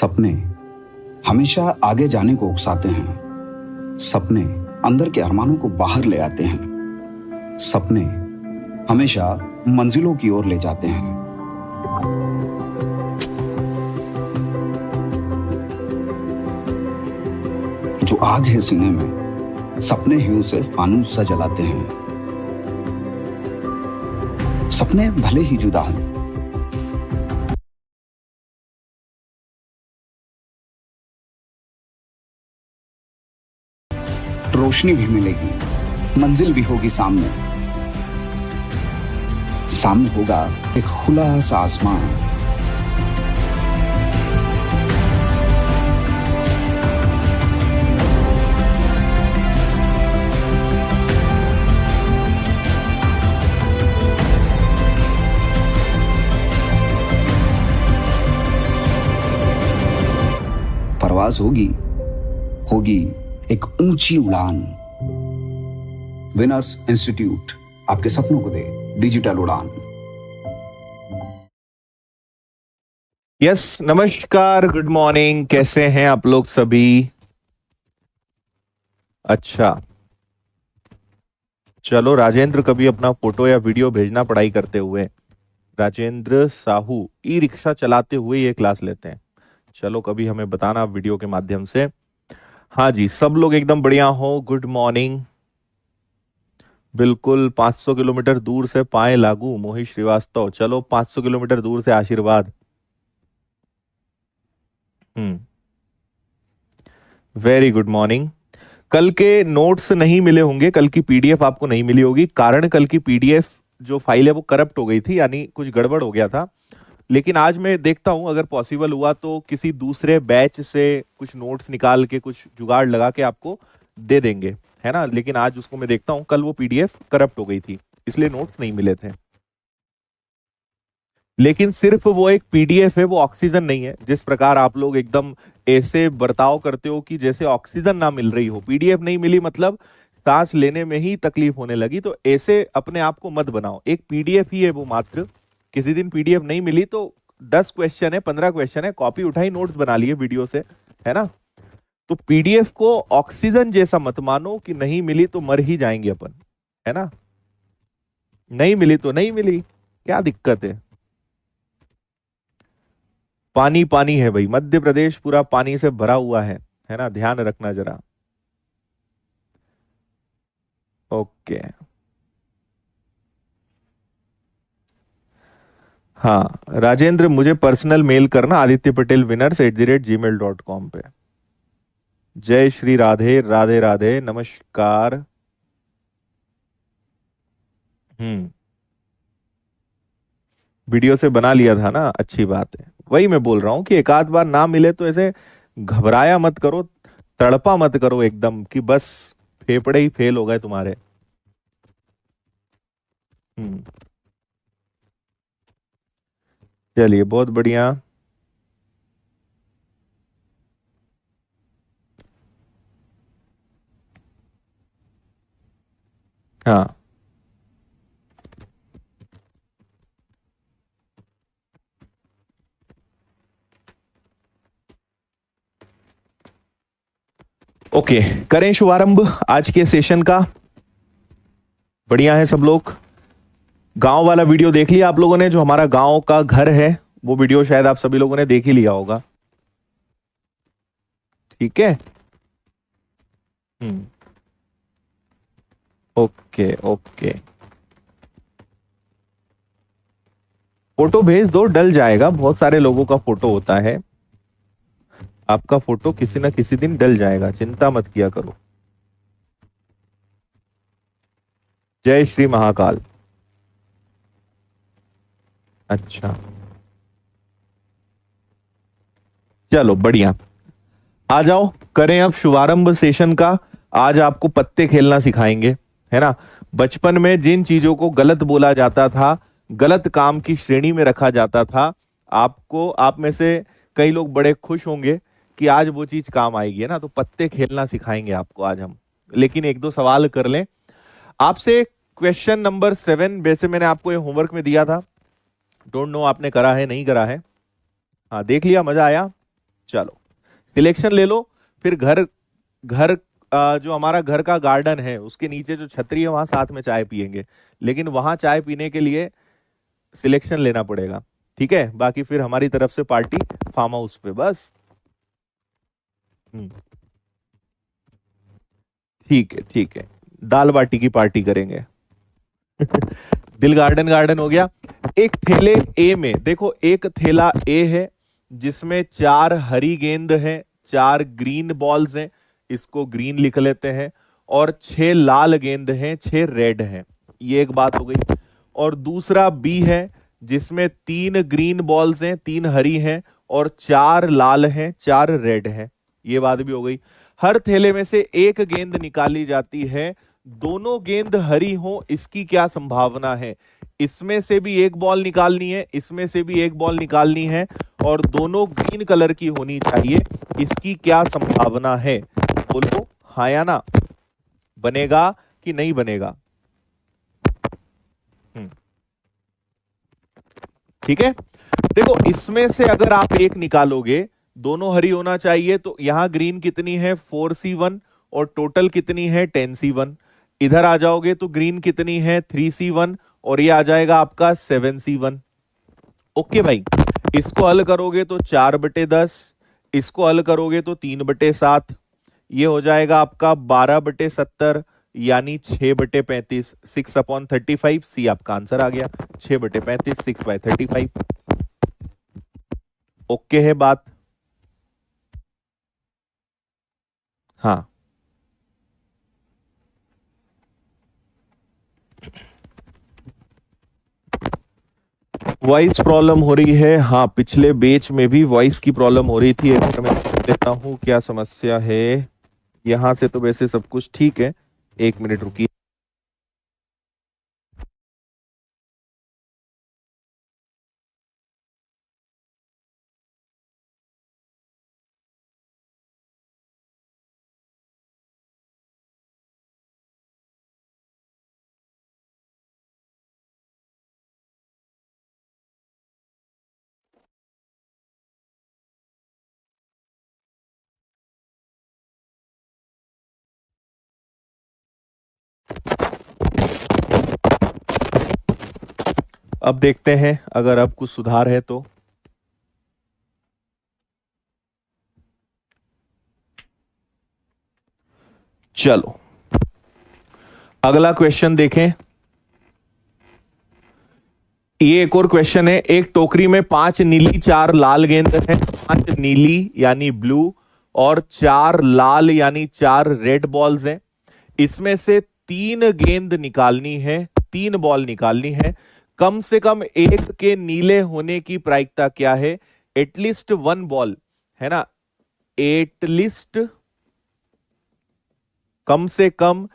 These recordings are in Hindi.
सपने हमेशा आगे जाने को उकसाते हैं। सपने अंदर के अरमानों को बाहर ले आते हैं। सपने हमेशा मंजिलों की ओर ले जाते हैं। जो आग है सीने में, सपने ही उसे फानूस सा जलाते हैं। सपने भले ही जुदा हों, रोशनी भी मिलेगी, मंजिल भी होगी सामने। सामने होगा एक खुला सा आसमान। परवाज होगी एक ऊंची उड़ान। विनर्स इंस्टीट्यूट आपके सपनों को दे डिजिटल उड़ान। यस, नमस्कार, गुड मॉर्निंग, कैसे हैं आप लोग सभी? अच्छा, चलो राजेंद्र कभी अपना फोटो या वीडियो भेजना पढ़ाई करते हुए। राजेंद्र साहू ई रिक्शा चलाते हुए ये क्लास लेते हैं। चलो कभी हमें बताना वीडियो के माध्यम से। हाँ जी, सब लोग एकदम बढ़िया हो। Good morning. बिल्कुल 500 किलोमीटर दूर से पाए लागू, मोहित श्रीवास्तव। चलो 500 किलोमीटर दूर से आशीर्वाद। Very good morning. कल के नोट्स नहीं मिले होंगे, कल की पीडीएफ आपको नहीं मिली होगी। कारण कल की पीडीएफ जो फाइल है वो करप्ट हो गई थी, यानी कुछ गड़बड़ हो गया था। लेकिन आज मैं देखता हूं अगर पॉसिबल हुआ तो किसी दूसरे बैच से कुछ नोट्स निकाल के कुछ जुगाड़ लगा के आपको दे देंगे, है ना। लेकिन आज उसको मैं देखता हूं, कल वो पीडीएफ करप्ट हो गई थी इसलिए नोट्स नहीं मिले थे। लेकिन सिर्फ वो एक पीडीएफ है, वो ऑक्सीजन नहीं है। जिस प्रकार आप लोग एकदम ऐसे बर्ताव करते हो कि जैसे ऑक्सीजन ना मिल रही हो, पीडीएफ नहीं मिली मतलब सांस लेने में ही तकलीफ होने लगी, तो ऐसे अपने आप को मत बनाओ। एक पीडीएफ ही है वो मात्र। किसी दिन पीडीएफ नहीं मिली तो 10 क्वेश्चन है, 15 क्वेश्चन है, कॉपी उठाई, नोट्स बना लिए वीडियो से, है ना। तो पीडीएफ को ऑक्सीजन जैसा मत मानो कि नहीं मिली तो मर ही जाएंगे अपन, है ना। नहीं मिली तो नहीं मिली, क्या दिक्कत है। पानी पानी है भाई, मध्य प्रदेश पूरा पानी से भरा हुआ है ना, ध्यान रखना जरा। ओके, हाँ राजेंद्र, मुझे पर्सनल मेल करना आदित्य पटेल winners@gmail.com पे। जय श्री राधे राधे राधे, नमस्कार। वीडियो से बना लिया था ना, अच्छी बात है। वही मैं बोल रहा हूं कि एक आध बार ना मिले तो ऐसे घबराया मत करो, तड़पा मत करो एकदम कि बस फेफड़े ही फेल हो गए तुम्हारे। चलिए, बहुत बढ़िया। हाँ, ओके, करें शुभारंभ आज के सेशन का। बढ़िया है सब लोग। गांव वाला वीडियो देख लिया आप लोगों ने? जो हमारा गांव का घर है वो वीडियो शायद आप सभी लोगों ने देख ही लिया होगा, ठीक है। ओके ओके, फोटो भेज दो, डल जाएगा। बहुत सारे लोगों का फोटो होता है, आपका फोटो किसी ना किसी दिन डल जाएगा, चिंता मत किया करो। जय श्री महाकाल। अच्छा, चलो बढ़िया, आ जाओ करें अब शुभारंभ सेशन का। आज आपको पत्ते खेलना सिखाएंगे, है ना। बचपन में जिन चीजों को गलत बोला जाता था, गलत काम की श्रेणी में रखा जाता था, आपको, आप में से कई लोग बड़े खुश होंगे कि आज वो चीज काम आएगी, है ना। तो पत्ते खेलना सिखाएंगे आपको आज हम। लेकिन एक दो सवाल कर लें आपसे। क्वेश्चन नंबर 7, वैसे मैंने आपको ये होमवर्क में दिया था, डोंट नो आपने करा है नहीं करा है। हाँ, देख लिया, मजा आया? चलो सिलेक्शन ले लो, फिर घर घर जो हमारा घर का गार्डन है उसके नीचे जो छतरी है वहां साथ में चाय पियेंगे, लेकिन वहां चाय पीने के लिए सिलेक्शन लेना पड़ेगा, ठीक है। बाकी फिर हमारी तरफ से पार्टी फार्म हाउस पे बस। ठीक है ठीक है, दाल बाटी की पार्टी करेंगे। दिल गार्डन गार्डन हो गया। एक थैले ए में देखो, एक थैला ए है जिसमें 4 हरी गेंद है, 4 ग्रीन बॉल्स हैं, इसको ग्रीन लिख लेते हैं, और 6 लाल गेंद हैं, 6 रेड हैं, ये एक बात हो गई। और दूसरा बी है जिसमें 3 ग्रीन बॉल्स हैं, 3 हरी हैं, और 4 लाल हैं, 4 रेड हैं, ये बात भी हो गई। हर थैले में से एक गेंद निकाली जाती है, दोनों गेंद हरी हो इसकी क्या संभावना है? इसमें से भी एक बॉल निकालनी है, इसमें से भी एक बॉल निकालनी है, और दोनों ग्रीन कलर की होनी चाहिए, इसकी क्या संभावना है? बोलो हाँ या ना, बनेगा कि नहीं बनेगा? ठीक है, देखो इसमें से अगर आप एक निकालोगे, दोनों हरी होना चाहिए, तो यहां ग्रीन कितनी है 4C1 और टोटल कितनी है 10C1। इधर आ जाओगे तो ग्रीन कितनी है 3C1 और ये आ जाएगा आपका 7C1। ओके भाई, इसको हल करोगे तो 4/10, इसको हल करोगे तो 3/7, ये हो जाएगा आपका 12/70 यानी 6/35, 6/35। सी आपका आंसर आ गया, 6/35, 6/35। ओके है बात? हाँ, वॉइस प्रॉब्लम हो रही है। हाँ, पिछले बैच में भी वॉइस की प्रॉब्लम हो रही थी। एक बार मैं देख लेता हूँ क्या समस्या है। यहां से तो वैसे सब कुछ ठीक है, 1 मिनट रुकिए। अब देखते हैं अगर अब कुछ सुधार है तो। चलो अगला क्वेश्चन देखें। ये एक और क्वेश्चन है। एक टोकरी में 5 नीली 4 लाल गेंद है, 5 नीली यानी ब्लू और 4 लाल यानी 4 रेड बॉल्स हैं। इसमें से 3 गेंद निकालनी है, 3 बॉल निकालनी है। कम से कम एक के नीले होने की प्रायिकता क्या है? एटलीस्ट 1 बॉल, है ना, एटलीस्ट कम से कम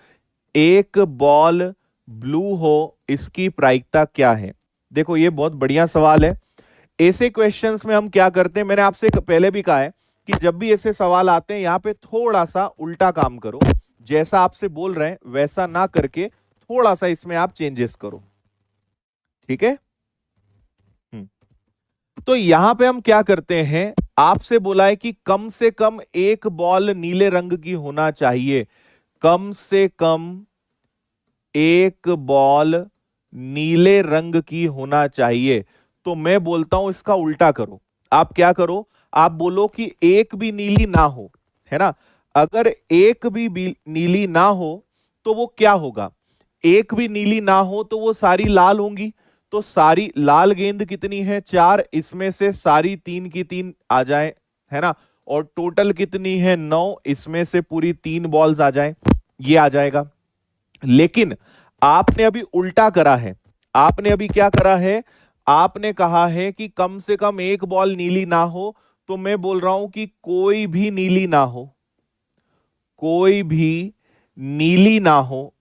एक बॉल ब्लू हो, इसकी प्रायिकता क्या है? देखो ये बहुत बढ़िया सवाल है। ऐसे क्वेश्चंस में हम क्या करते हैं, मैंने आपसे पहले भी कहा है कि जब भी ऐसे सवाल आते हैं यहां पे थोड़ा सा उल्टा काम करो, जैसा आपसे बोल रहे हैं वैसा ना करके थोड़ा सा इसमें आप चेंजेस करो, ठीक है। तो यहां पे हम क्या करते हैं, आपसे बोला है कि कम से कम एक बॉल नीले रंग की होना चाहिए, कम से कम एक बॉल नीले रंग की होना चाहिए। तो मैं बोलता हूं इसका उल्टा करो। आप क्या करो, आप बोलो कि एक भी नीली ना हो, है ना। अगर एक भी नीली ना हो तो वो क्या होगा, एक भी नीली ना हो तो वो सारी लाल होंगी। तो सारी लाल गेंद कितनी है 4, इसमें से सारी 3 की 3 आ जाए, है ना, और टोटल कितनी है 9, इसमें से पूरी 3 बॉल्स आ जाए, ये आ जाएगा। लेकिन आपने अभी उल्टा करा है। आपने अभी क्या करा है, आपने कहा है कि कम से कम एक बॉल नीली ना हो, तो मैं बोल रहा हूं कि कोई भी नीली ना हो, कोई भी नीली ना हो।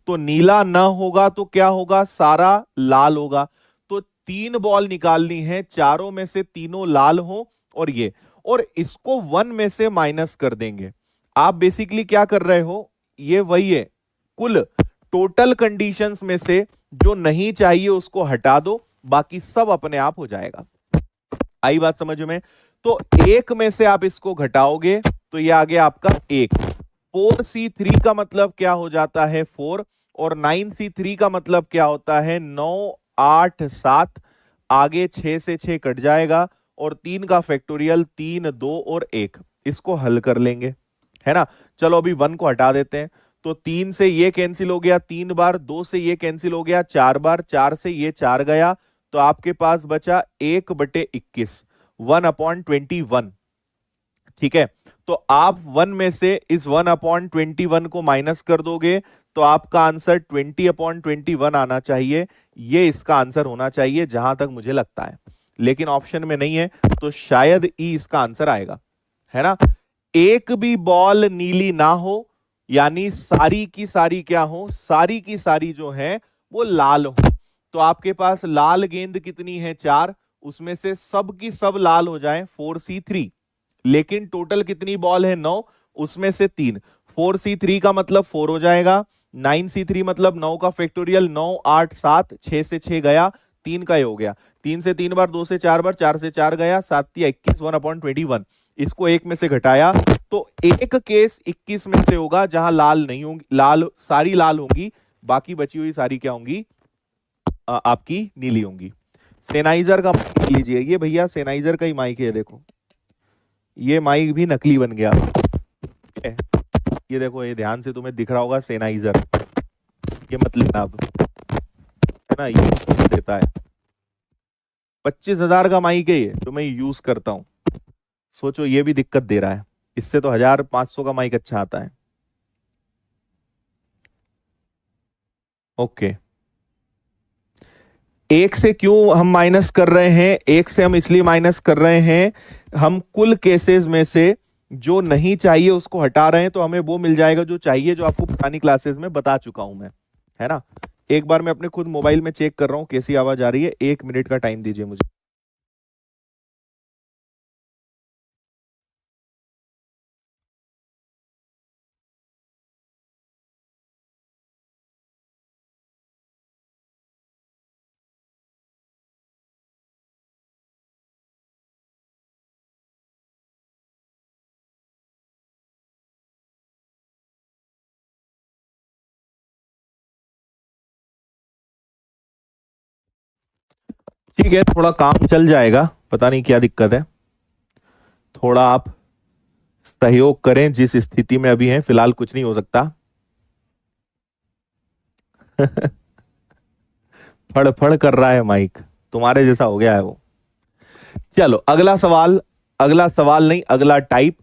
तो नीला ना होगा तो क्या होगा, सारा लाल होगा। तो 3 बॉल निकालनी है, चारों में से तीनों लाल हो, और ये, और इसको 1 में से माइनस कर देंगे। आप बेसिकली क्या कर रहे हो, ये वही है, कुल टोटल कंडीशंस में से जो नहीं चाहिए उसको हटा दो, बाकी सब अपने आप हो जाएगा। आई बात समझ में? तो एक में से आप इसको घटाओगे तो ये आ गया आपका एक। 4C3 का मतलब क्या हो जाता है 4, और 9C3 का मतलब क्या होता है 9, 8, 7, आगे 6 से 6 कट जाएगा, और 3 का फैक्टोरियल 3, 2 और 1। इसको हल कर लेंगे, है ना। चलो अभी 1 को हटा देते हैं, तो 3 से ये कैंसिल हो गया 3 बार, 2 से ये कैंसिल हो गया 4 बार, 4 से ये 4 गया, तो आपके पास बचा 1/21, 1/21। ठीक है, तो आप 1 में से इस 1/21 को माइनस कर दोगे तो आपका आंसर 20/21 आना चाहिए। ये इसका आंसर होना चाहिए जहां तक मुझे लगता है, लेकिन ऑप्शन में नहीं है, तो शायद ई इसका आंसर आएगा, है ना। एक भी बॉल नीली ना हो, यानी सारी की सारी क्या हो, सारी की सारी जो है वो लाल हो। तो आपके पास लाल गेंद कितनी है 4, उसमें से सब की सब लाल हो जाए 4C3, लेकिन टोटल कितनी बॉल है 9, उसमें से 3। 4C3 का मतलब 4 हो जाएगा, 9C3 मतलब 9 का फैक्टोरियल 9, 8, 7, 6 से 6 गया, 3 का ये हो गया, 3 से 3 बार, 2 से 4 बार, 4 से 4 गया, 7 या 21, 1/21। इसको एक में से घटाया तो एक केस 21 में से होगा जहां लाल नहीं होंगी, लाल सारी लाल होंगी, बाकी बची हुई सारी क्या होंगी, आपकी नीली होंगी। सेनाइजर का माइक लीजिए, ये भैया सेनाइजर का ही माइक है, देखो ये माइक भी नकली बन गया। ये देखो, ये ध्यान से तुम्हें दिख रहा होगा सेनाइजर, ये मत लेना अब, है ना, ये देता है 25,000 का माइक है ये जो मैं यूज करता हूं। सोचो ये भी दिक्कत दे रहा है, इससे तो 1,500 का माइक अच्छा आता है। ओके, एक से क्यों हम माइनस कर रहे हैं, एक से हम इसलिए माइनस कर रहे हैं, हम कुल केसेस में से जो नहीं चाहिए उसको हटा रहे हैं, तो हमें वो मिल जाएगा जो चाहिए, जो आपको पुरानी क्लासेस में बता चुका हूं मैं, है ना। एक बार मैं अपने खुद मोबाइल में चेक कर रहा हूं कैसी आवाज आ रही है, 1 मिनट का टाइम दीजिए मुझे। ठीक है, थोड़ा काम चल जाएगा, पता नहीं क्या दिक्कत है, थोड़ा आप सहयोग करें, जिस स्थिति में अभी हैं फिलहाल कुछ नहीं हो सकता। फड़ फड़ कर रहा है माइक, तुम्हारे जैसा हो गया है वो। चलो अगला सवाल, अगला सवाल नहीं, अगला टाइप।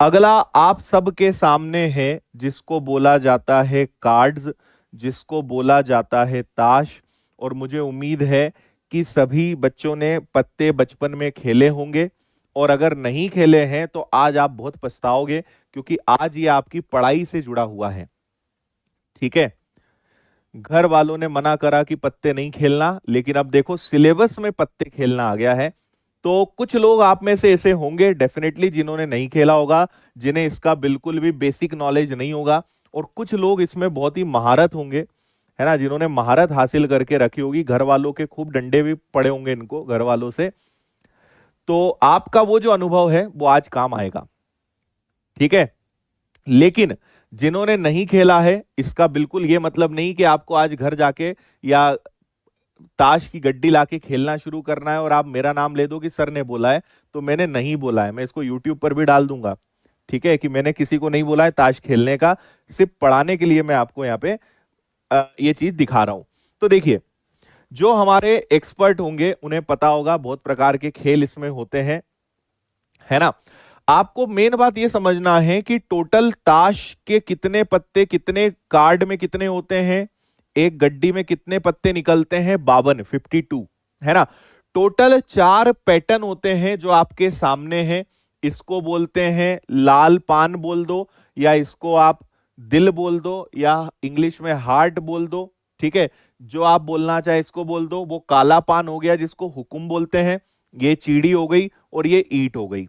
अगला आप सबके सामने है, जिसको बोला जाता है कार्ड्स, जिसको बोला जाता है ताश, और मुझे उम्मीद है कि सभी बच्चों ने पत्ते बचपन में खेले होंगे, और अगर नहीं खेले हैं तो आज आप बहुत पछताओगे, क्योंकि आज ये आपकी पढ़ाई से जुड़ा हुआ है। ठीक है, घर वालों ने मना करा कि पत्ते नहीं खेलना, लेकिन अब देखो सिलेबस में पत्ते खेलना आ गया है। तो कुछ लोग आप में से ऐसे होंगे डेफिनेटली जिन्होंने नहीं खेला होगा, जिन्हें इसका बिल्कुल भी बेसिक नॉलेज नहीं होगा, और कुछ लोग इसमें बहुत ही महारत होंगे, है ना, जिन्होंने महारत हासिल करके रखी होगी, घर वालों के खूब डंडे भी पड़े होंगे इनको घर वालों से। तो आपका वो जो अनुभव है वो आज काम आएगा, ठीक है। लेकिन जिन्होंने नहीं खेला है, इसका बिल्कुल ये मतलब नहीं कि आपको आज घर जाके या ताश की गड्डी लाके खेलना शुरू करना है और आप मेरा नाम ले दो कि सर ने बोला है। तो मैंने नहीं बोला है, मैं इसको यूट्यूब पर भी डाल दूंगा, ठीक है, कि मैंने किसी को नहीं बोला है ताश खेलने का, सिर्फ पढ़ाने के लिए मैं आपको यहाँ पे ये चीज दिखा रहा हूं। तो देखिए, जो हमारे एक्सपर्ट होंगे उन्हें पता होगा बहुत प्रकार के खेल इसमें होते हैं, है ना। आपको मेन बात यह समझना है कि टोटल ताश के कितने पत्ते, कितने कार्ड में कितने होते हैं, एक गड्डी में कितने पत्ते निकलते हैं, 52, है ना। टोटल 4 पैटर्न होते हैं जो आपके सामने हैं। इसको बोलते हैं लाल पान बोल दो, या इसको आप दिल बोल दो, या इंग्लिश में हार्ट बोल दो, ठीक है। जो आप बोलना चाहे इसको बोल दो। वो काला पान हो गया जिसको हुकुम बोलते हैं, ये चीड़ी हो गई, और ये ईंट हो गई।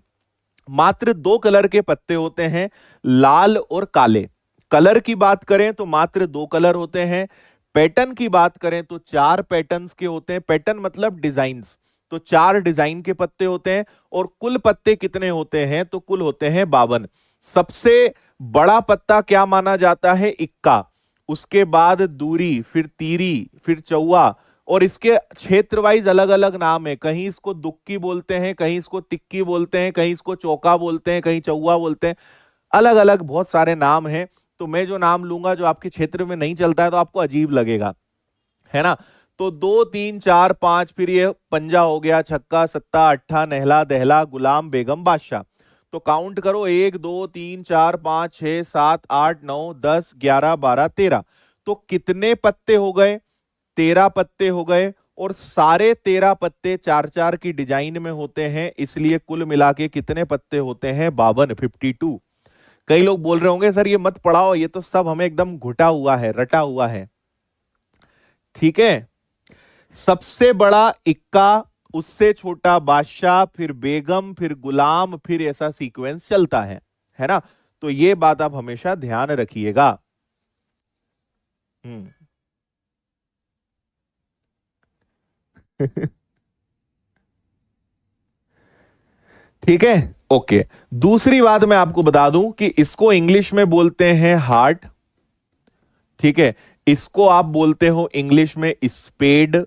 मात्र 2 कलर के पत्ते होते हैं, लाल और काले। कलर की बात करें तो मात्र 2 कलर होते हैं। पैटर्न की बात करें तो 4 पैटर्न्स के होते हैं। पैटर्न मतलब डिजाइन्स, तो 4 डिजाइन के पत्ते होते हैं और कुल पत्ते कितने होते हैं, तो कुल होते हैं 52। सबसे बड़ा पत्ता क्या माना जाता है, इक्का, उसके बाद दूरी, फिर तीरी, फिर चौवा, और इसके क्षेत्र वाइज अलग अलग नाम है, कहीं इसको दुक्की बोलते हैं, कहीं इसको तिक्की बोलते हैं, कहीं इसको चौका बोलते हैं, कहीं चौवा बोलते हैं, अलग अलग बहुत सारे नाम हैं। तो मैं जो नाम लूंगा जो आपके क्षेत्र में नहीं चलता है तो आपको अजीब लगेगा, है ना। तो 2 3 4 5, फिर ये पंजा हो गया, छक्का, सत्ता, अट्ठा, नहला, दहला, गुलाम, बेगम, बादशाह। तो काउंट करो, 1 2 3 4 5 6 7 8 9 10 11 12 13। तो कितने पत्ते हो गए, 13 पत्ते हो गए, और सारे 13 पत्ते 4-4 की डिजाइन में होते हैं, इसलिए कुल मिला के कितने पत्ते होते हैं, 52, 52। कई लोग बोल रहे होंगे सर ये मत पढ़ाओ, ये तो सब हमें एकदम घुटा हुआ है, रटा हुआ है। ठीक है, सबसे बड़ा इक्का, उससे छोटा बादशाह, फिर बेगम, फिर गुलाम, फिर ऐसा सीक्वेंस चलता है ना। तो ये बात आप हमेशा ध्यान रखिएगा। ठीक है, ओके। दूसरी बात मैं आपको बता दूं कि इसको इंग्लिश में बोलते हैं हार्ट, ठीक है, इसको आप बोलते हो इंग्लिश में स्पेड,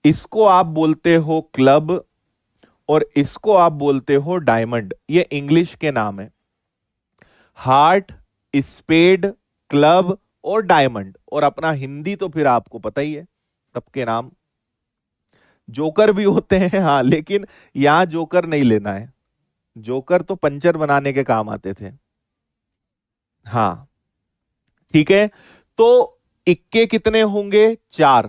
इसको आप बोलते हो क्लब, और इसको आप बोलते हो डायमंड। ये इंग्लिश के नाम है, हार्ट, स्पेड, क्लब और डायमंड। और अपना हिंदी तो फिर आपको पता ही है, सबके नाम जोकर भी होते हैं, हाँ, लेकिन यहां जोकर नहीं लेना है, जोकर तो पंचर बनाने के काम आते थे। हाँ, ठीक है। तो इक्के कितने होंगे, 4,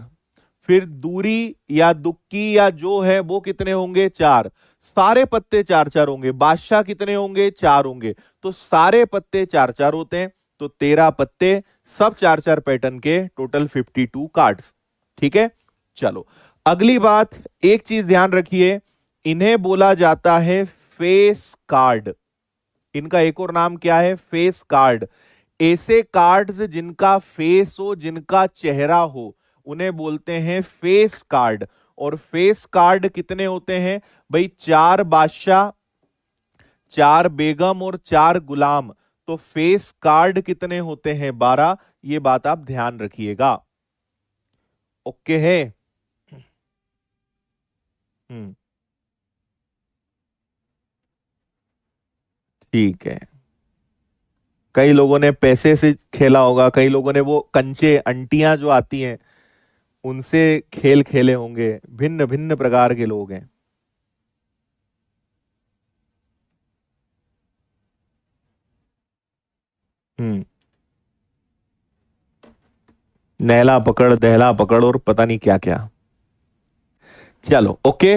फिर दूरी या दुक्की या जो है वो कितने होंगे, 4, सारे पत्ते 4-4 होंगे। बादशाह कितने होंगे, 4 होंगे, तो सारे पत्ते 4-4 होते हैं, तो 13 पत्ते, सब 4-4 पैटर्न के, टोटल 52 कार्ड्स। ठीक है, चलो अगली बात, एक चीज ध्यान रखिए, इन्हें बोला जाता है फेस कार्ड। इनका एक और नाम क्या है, फेस कार्ड। ऐसे कार्ड्स जिनका फेस हो, जिनका चेहरा हो, उन्हें बोलते हैं फेस कार्ड। और फेस कार्ड कितने होते हैं भाई, 4 बादशाह, 4 बेगम और 4 गुलाम। तो फेस कार्ड कितने होते हैं, 12। ये बात आप ध्यान रखिएगा, ओके है। ठीक है, कई लोगों ने पैसे से खेला होगा, कई लोगों ने वो कंचे अंटियां जो आती हैं उनसे खेल खेले होंगे, भिन्न भिन्न प्रकार के लोग हैं। हम्म, नहला पकड़, दहला पकड़ और पता नहीं क्या क्या। चलो ओके,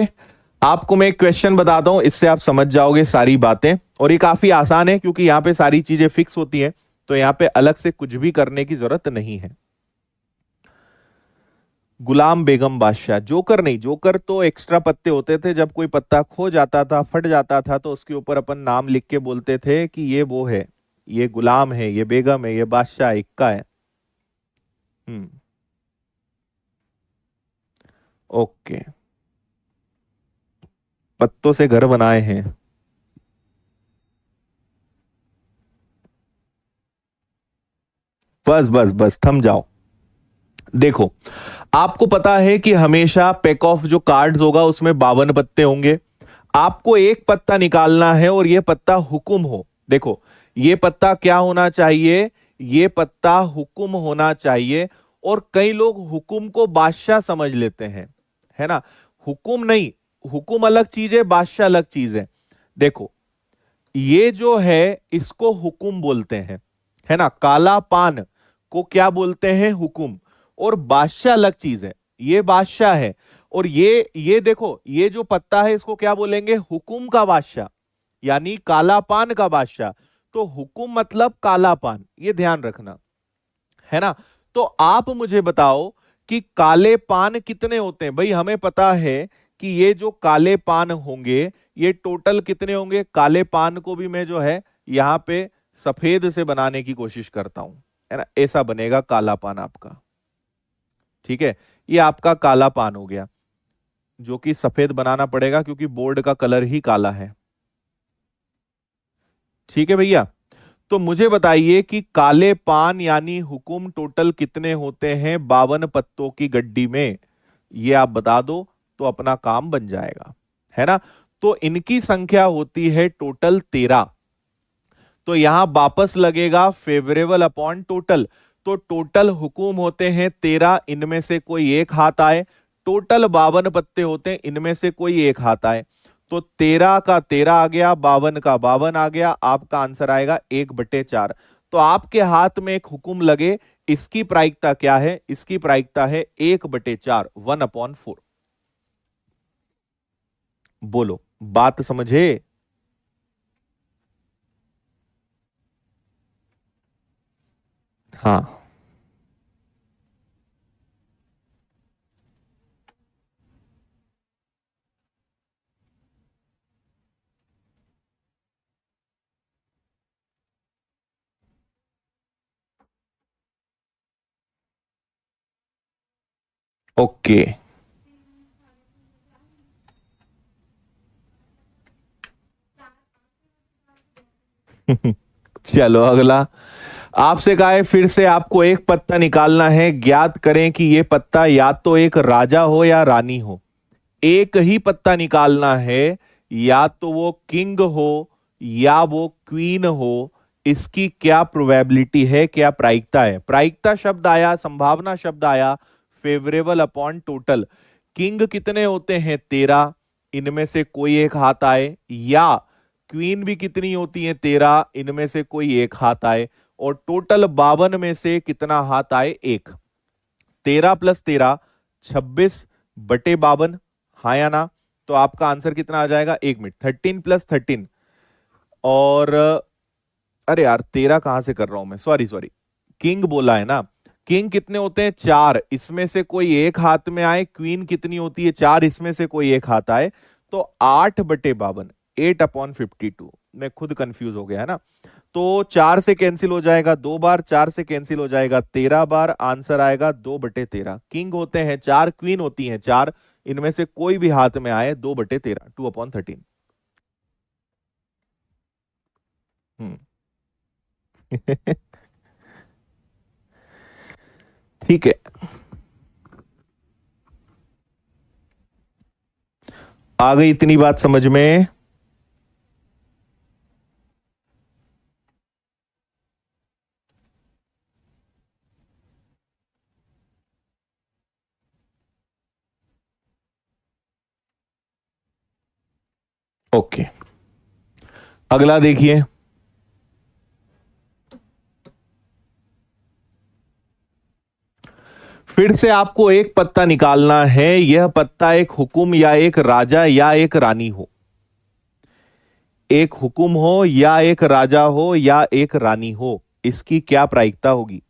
आपको मैं एक क्वेश्चन बताता हूं, इससे आप समझ जाओगे सारी बातें। और ये काफी आसान है क्योंकि यहां पे सारी चीजें फिक्स होती हैं, तो यहां पे अलग से कुछ भी करने की जरूरत नहीं है। गुलाम बेगम बादशाह, जोकर नहीं, जोकर तो एक्स्ट्रा पत्ते होते थे, जब कोई पत्ता खो जाता था, फट जाता था, तो उसके ऊपर अपन नाम लिख के बोलते थे कि ये वो है, ये गुलाम है, ये बेगम है, ये बादशाह, इक्का है। हम्म, ओके, पत्तों से घर बनाए हैं। बस बस बस, थम जाओ। देखो, आपको पता है कि हमेशा पैक ऑफ जो कार्ड्स होगा उसमें 52 पत्ते होंगे। आपको एक पत्ता निकालना है और यह पत्ता हुकुम हो। देखो, यह पत्ता क्या होना चाहिए, यह पत्ता हुकुम होना चाहिए। और कई लोग हुकुम को बादशाह समझ लेते हैं, है ना। हुकुम नहीं, हुकुम अलग चीज है, बादशाह अलग चीज है। देखो, ये जो है इसको हुकुम बोलते हैं, है ना। काला पान को क्या बोलते हैं, हुकुम। और बादशाह अलग चीज है, ये बादशाह है। और ये देखो, ये जो पत्ता है इसको क्या बोलेंगे, हुकुम का बादशाह, यानी काला पान का बादशाह। तो हुकुम मतलब काला पान, ये ध्यान रखना, है ना। तो आप मुझे बताओ कि काले पान कितने होते हैं। भाई हमें पता है कि ये जो काले पान होंगे ये टोटल कितने होंगे। काले पान को भी मैं जो है यहां पे सफेद से बनाने की कोशिश करता हूं, है ना, ऐसा बनेगा काला पान आपका। ठीक है, ये आपका काला पान हो गया। जो कि सफेद बनाना पड़ेगा क्योंकि बोर्ड का कलर ही काला है। ठीक है भैया, तो मुझे बताइए कि काले पान यानी हुकुम टोटल कितने होते हैं 52 पत्तों की गड्डी में, ये आप बता दो तो अपना काम बन जाएगा, है ना। तो इनकी संख्या होती है टोटल 13। तो यहां वापस लगेगा फेवरेबल अपॉन टोटल। तो टोटल हुकुम होते हैं 13, इनमें से कोई एक हाथ आए। टोटल 52 पत्ते होते हैं, इनमें से कोई एक हाथ आए। तो 13 का 13 आ गया, 52 का 52 आ गया, आपका आंसर आएगा 1/4। तो आपके हाथ में एक हुकुम लगे, इसकी प्रायिकता क्या है? इसकी प्रायिकता है 1/4, 1/4। बोलो, बात समझे? हाँ, ओके। चलो अगला, आपसे कहा है फिर से आपको एक पत्ता निकालना है, ज्ञात करें कि यह पत्ता या तो एक राजा हो या रानी हो। एक ही पत्ता निकालना है, या तो वो किंग हो या वो क्वीन हो। इसकी क्या प्रोबेबिलिटी है, क्या प्रायिकता है? प्रायिकता शब्द आया, संभावना शब्द आया, फेवरेबल अपॉन टोटल। किंग कितने होते हैं? 13, इनमें से कोई एक हाथ आए। या क्वीन भी कितनी होती है? 13, इनमें से कोई एक हाथ आए। और टोटल 52 में से कितना हाथ आए? एक। 13 + 13 26/52, हाँ या ना? तो आपका आंसर कितना आ जाएगा? 1 मिनट, 13 + 13 और अरे यार 13 कहां से कर रहा हूं मैं, सॉरी सॉरी, किंग बोला है ना। किंग कितने होते हैं? 4, इसमें से कोई एक हाथ में आए। क्वीन कितनी होती है? 4, इसमें से कोई एक हाथ आए। तो 8/52, 8/52। मैं खुद कंफ्यूज हो गया है ना। तो 4 से कैंसिल हो जाएगा 2 बार, 4 से कैंसिल हो जाएगा 13 बार, आंसर आएगा 2/13। किंग होते हैं 4, क्वीन होती हैं 4, इनमें से कोई भी हाथ में आए 2/13, 2/13। हम्म। ठीक है, आ गई इतनी बात समझ में? ओके, अगला देखिए। फिर से आपको एक पत्ता निकालना है, यह पत्ता एक हुकुम या एक राजा या एक रानी हो। एक हुकुम हो या एक राजा हो या एक रानी हो, इसकी क्या प्रायिकता होगी?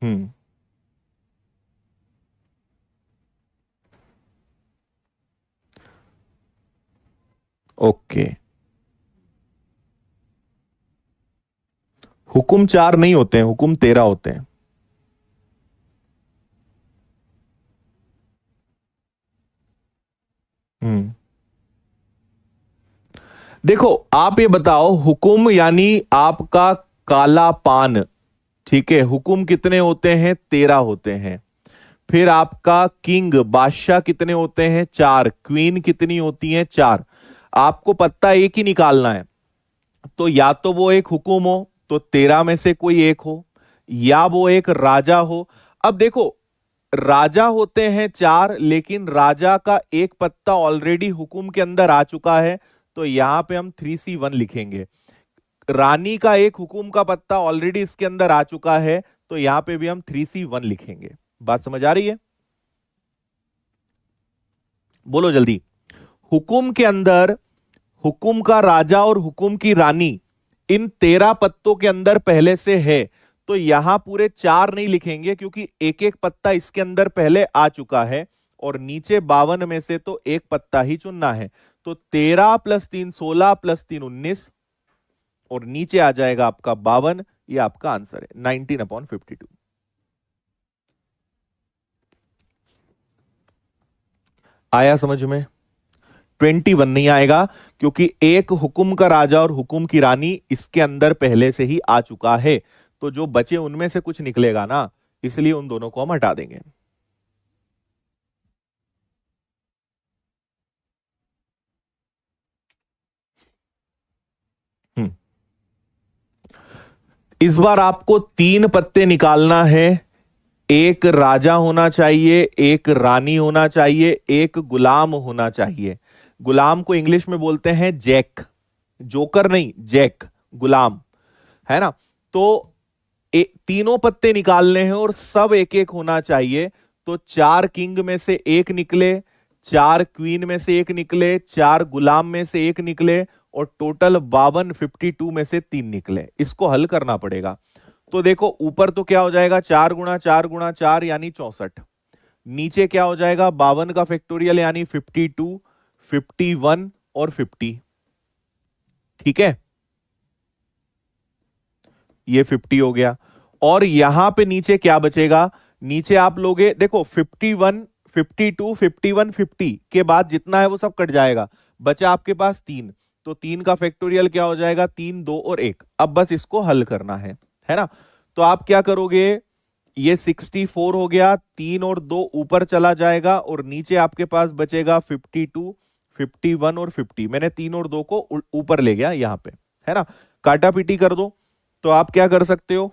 हम्म। ओके, हुकुम 4 नहीं होते हैं, हुकुम 13 होते हैं। हम्म। देखो, आप ये बताओ, हुकुम यानी आपका काला पान, ठीक है। हुकुम कितने होते हैं? 13 होते हैं। फिर आपका किंग बादशाह कितने होते हैं? 4। क्वीन कितनी होती हैं? 4। आपको पत्ता एक ही निकालना है। तो या तो वो एक हुकुम हो, तो 13 में से कोई एक हो, या वो एक राजा हो। अब देखो, राजा होते हैं 4, लेकिन राजा का एक पत्ता ऑलरेडी हुकुम के अंदर आ चुका है, तो यहां पे हम 3C1 लिखेंगे। रानी का एक हुकुम का पत्ता ऑलरेडी इसके अंदर आ चुका है, तो यहां पे भी हम 3C1 लिखेंगे। बात समझ आ रही है? बोलो जल्दी। हुकुम के अंदर हुकुम का राजा और हुकुम की रानी इन 13 पत्तों के अंदर पहले से है, तो यहां पूरे 4 नहीं लिखेंगे क्योंकि एक एक पत्ता इसके अंदर पहले आ चुका है। और नीचे 52 में से तो एक पत्ता ही चुनना है। तो 13 + 3 16 + 3 19, और नीचे आ जाएगा आपका 52। ये आपका आंसर है 19/52। आया समझ में? 21 नहीं आएगा, क्योंकि एक हुकुम का राजा और हुकुम की रानी इसके अंदर पहले से ही आ चुका है, तो जो बचे उनमें से कुछ निकलेगा ना, इसलिए उन दोनों को हम हटा देंगे। हम्म इस बार आपको 3 पत्ते निकालना है। एक राजा होना चाहिए, एक रानी होना चाहिए, एक गुलाम होना चाहिए। गुलाम को इंग्लिश में बोलते हैं जैक, जोकर नहीं, जैक, गुलाम, है ना? तो तीनों पत्ते निकालने हैं और सब एक एक होना चाहिए। तो 4 किंग में से एक निकले, 4 क्वीन में से एक निकले, 4 गुलाम में से एक निकले, और टोटल 52 में से 3 निकले। इसको हल करना पड़ेगा। तो देखो ऊपर तो क्या हो जाएगा, 4 गुणा 4 गुणा 4 यानी 64। नीचे क्या हो जाएगा, 52 का फैक्टोरियल यानी 52, 51 और 50। ठीक है, ये 50 हो गया। और यहां पे नीचे क्या बचेगा, नीचे आप लोगे, देखो 51, 52, 51, 50 के बाद जितना है वो सब कट जाएगा, बचा आपके पास 3। तो 3 का फैक्टोरियल क्या हो जाएगा, 3, 2 और 1। अब बस इसको हल करना है ना? तो आप क्या करोगे, ये 64 हो गया, 3 और 2 ऊपर चला जाएगा, और नीचे आपके पास बचेगा 52, 51 और 50। मैंने 3 और 2 को ऊपर ले गया यहां पे, है ना? काटा पीटी कर दो। तो आप क्या कर सकते हो,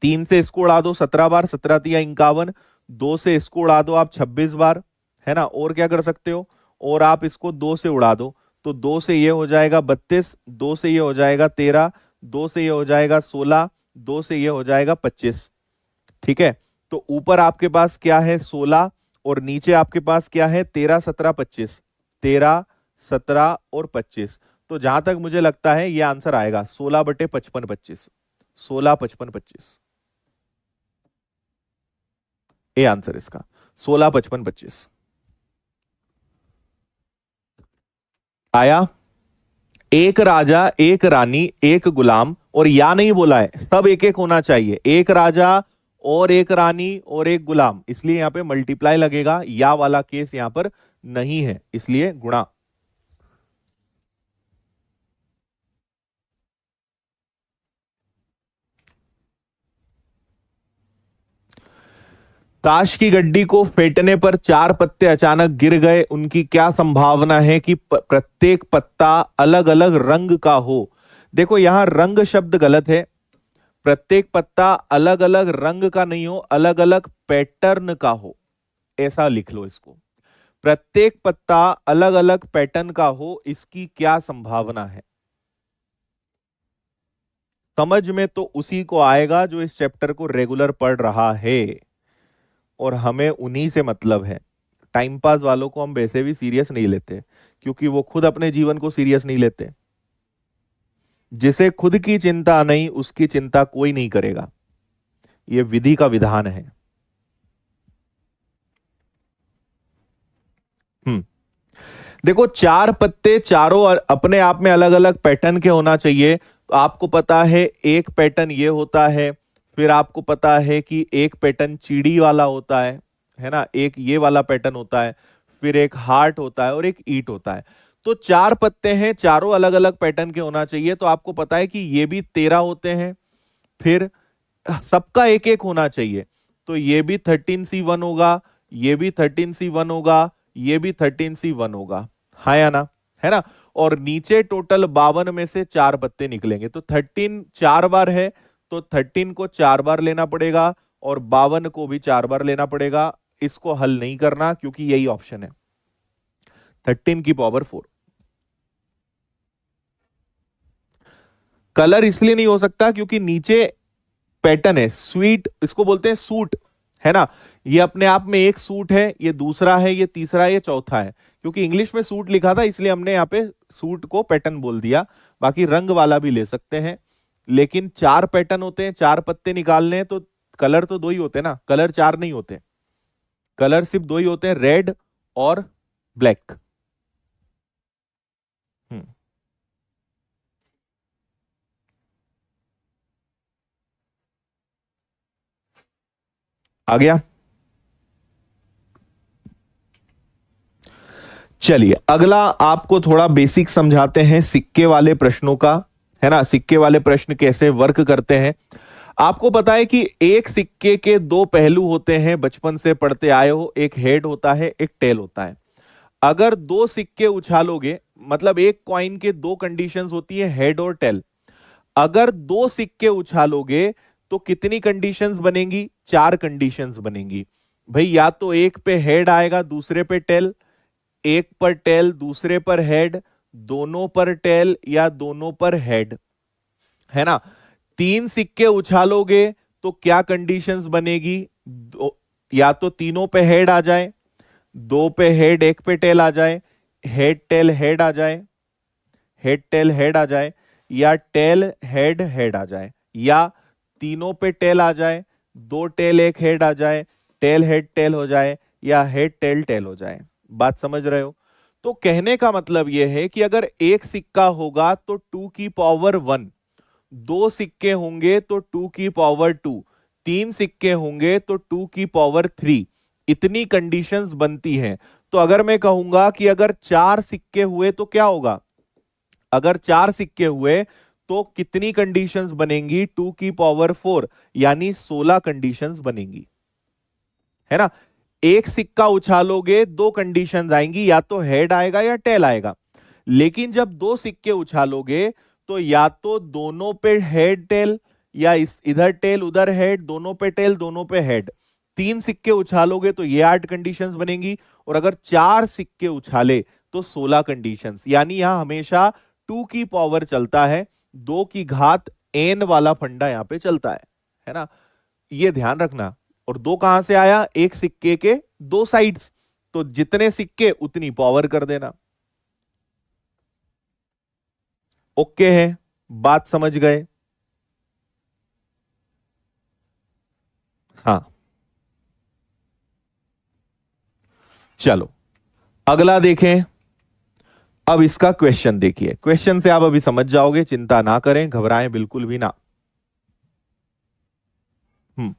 3 से इसको उड़ा दो 17 बार, 17 तिया 51। 2 से इसको उड़ा दो आप 26 बार, है ना? और क्या कर सकते हो, और आप इसको 2 से उड़ा दो, तो 2 से ये हो जाएगा 32, 2 से ये हो जाएगा 13, 2 से ये हो जाएगा 16, 2 से ये हो जाएगा 25। ठीक है, तो ऊपर आपके पास क्या है, 16, और नीचे आपके पास क्या है, 13, 17, 25। 13, 17 और 25। तो जहां तक मुझे लगता है ये आंसर आएगा 16 बटे 55, 25। 16, 55, 25, ये आंसर इसका 16, 55, 25 आया। एक राजा, एक रानी, एक गुलाम, और या नहीं बोला है, सब एक एक होना चाहिए। एक राजा और एक रानी और एक गुलाम, इसलिए यहां पे मल्टीप्लाई लगेगा, या वाला केस यहां पर नहीं है, इसलिए गुणा। ताश की गड्डी को फेंटने पर 4 पत्ते अचानक गिर गए, उनकी क्या संभावना है कि प्रत्येक पत्ता अलग अलग रंग का हो? देखो यहां रंग शब्द गलत है, प्रत्येक पत्ता अलग अलग रंग का नहीं हो, अलग अलग पैटर्न का हो, ऐसा लिख लो इसको। प्रत्येक पत्ता अलग अलग पैटर्न का हो, इसकी क्या संभावना है? समझ में तो उसी को आएगा जो इस चैप्टर को रेगुलर पढ़ रहा है, और हमें उन्हीं से मतलब है। टाइम पास वालों को हम वैसे भी सीरियस नहीं लेते, क्योंकि वो खुद अपने जीवन को सीरियस नहीं लेते। जिसे खुद की चिंता नहीं, उसकी चिंता कोई नहीं करेगा, ये विधि का विधान है। हम्म देखो 4 पत्ते चारों अपने आप में अलग अलग पैटर्न के होना चाहिए। तो आपको पता है एक पैटर्न ये होता है, फिर आपको पता है कि एक पैटर्न चीड़ी वाला होता है ना? एक ये वाला पैटर्न होता है, फिर एक हार्ट होता है और एक ईट होता है। तो 4 पत्ते हैं, चारों अलग अलग पैटर्न के होना चाहिए। तो आपको पता है कि ये भी 13 होते हैं, फिर सबका एक एक होना चाहिए। तो ये भी 13C1 होगा, ये भी 13C1 होगा, ये भी 13C1 होगा, हाँ या ना? है ना? और नीचे टोटल 52 में से 4 पत्ते निकलेंगे, तो 13 4 बार है, तो 13 को 4 बार लेना पड़ेगा, और 52 को भी 4 बार लेना पड़ेगा। इसको हल नहीं करना, क्योंकि यही ऑप्शन है, 13 की पावर 4। कलर इसलिए नहीं हो सकता क्योंकि नीचे पैटर्न है, स्वीट इसको बोलते हैं, सूट, है ना? ये अपने आप में एक सूट है, ये दूसरा है, ये तीसरा है, ये चौथा है। क्योंकि इंग्लिश में सूट लिखा था, इसलिए हमने यहाँ पे सूट को पैटर्न बोल दिया। बाकी रंग वाला भी ले सकते हैं, लेकिन 4 पैटर्न होते हैं, 4 पत्ते निकालने हैं, तो कलर तो 2 ही होते हैं ना, कलर 4 नहीं होते, कलर सिर्फ 2 ही होते हैं, रेड और ब्लैक। हम्म आ गया? चलिए अगला आपको थोड़ा बेसिक समझाते हैं सिक्के वाले प्रश्नों का, है ना। सिक्के वाले प्रश्न कैसे वर्क करते हैं। आपको पता है कि एक सिक्के के दो पहलू होते हैं, बचपन से पढ़ते आए हो, एक हेड होता है, एक टेल होता है। अगर दो सिक्के उछालोगे, मतलब एक कॉइन के दो कंडीशंस होती है, हेड और टेल। अगर दो सिक्के उछालोगे तो कितनी कंडीशंस बनेंगी? 4 कंडीशंस बनेंगी। भाई या तो एक पे हेड आएगा, दूसरे पे टेल, एक पर टेल दूसरे पर हेड, दोनों पर टेल या दोनों पर हेड, है ना। 3 सिक्के उछालोगे तो क्या कंडीशंस बनेगी? या तो तीनों पे हेड आ जाए, 2 पे हेड एक पे टेल आ जाए, हेड टेल हेड आ जाए, हेड टेल हेड आ जाए, या टेल हेड हेड आ जाए, या तीनों पे टेल आ जाए, 2 टेल एक हेड आ जाए, टेल हेड टेल हो जाए, या हेड टेल टेल हो जाए। बात समझ रहे हो? तो कहने का मतलब यह है कि अगर एक सिक्का होगा तो 2 की पावर 1, 2 सिक्के होंगे तो 2 की पावर 2, 3 सिक्के होंगे तो 2 की पावर 3। इतनी कंडीशंस बनती हैं। तो अगर मैं कहूंगा कि अगर 4 सिक्के हुए तो क्या होगा? अगर 4 सिक्के हुए तो कितनी कंडीशंस बनेंगी? 2 की पावर 4, यानी 16 कंडीशंस बनेंगी, है ना। एक सिक्का उछालोगे, 2 कंडीशंस आएंगी, या तो हेड आएगा या टेल आएगा। लेकिन जब 2 सिक्के उछालोगे तो या तो दोनों पे हेड टेल, या इधर टेल उधर हेड, दोनों पे टेल दोनों पे हेड। 3 सिक्के उछालोगे तो ये 8 कंडीशंस बनेंगी, और अगर 4 सिक्के उछाले तो 16 कंडीशंस। यानी यहां हमेशा 2 की पावर चलता है, 2 की घात n वाला फंडा यहां पे चलता है ना। ये ध्यान रखना। और 2 कहां से आया? एक सिक्के के 2 साइड्स, तो जितने सिक्के उतनी पावर कर देना। ओके है, बात समझ गए? हाँ, चलो अगला देखें। अब इसका क्वेश्चन देखिए, क्वेश्चन से आप अभी समझ जाओगे, चिंता ना करें, घबराएं बिल्कुल भी ना। हम्म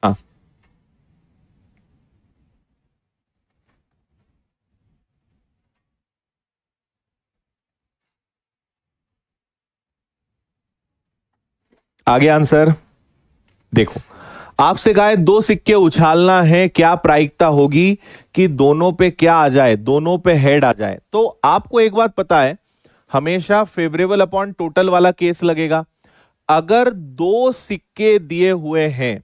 हाँ, आगे आंसर देखो। आपसे कहा है 2 सिक्के उछालना है, क्या प्रायिकता होगी कि दोनों पे क्या आ जाए? दोनों पे हेड आ जाए। तो आपको एक बात पता है, हमेशा फेवरेबल अपॉन टोटल वाला केस लगेगा। अगर 2 सिक्के दिए हुए हैं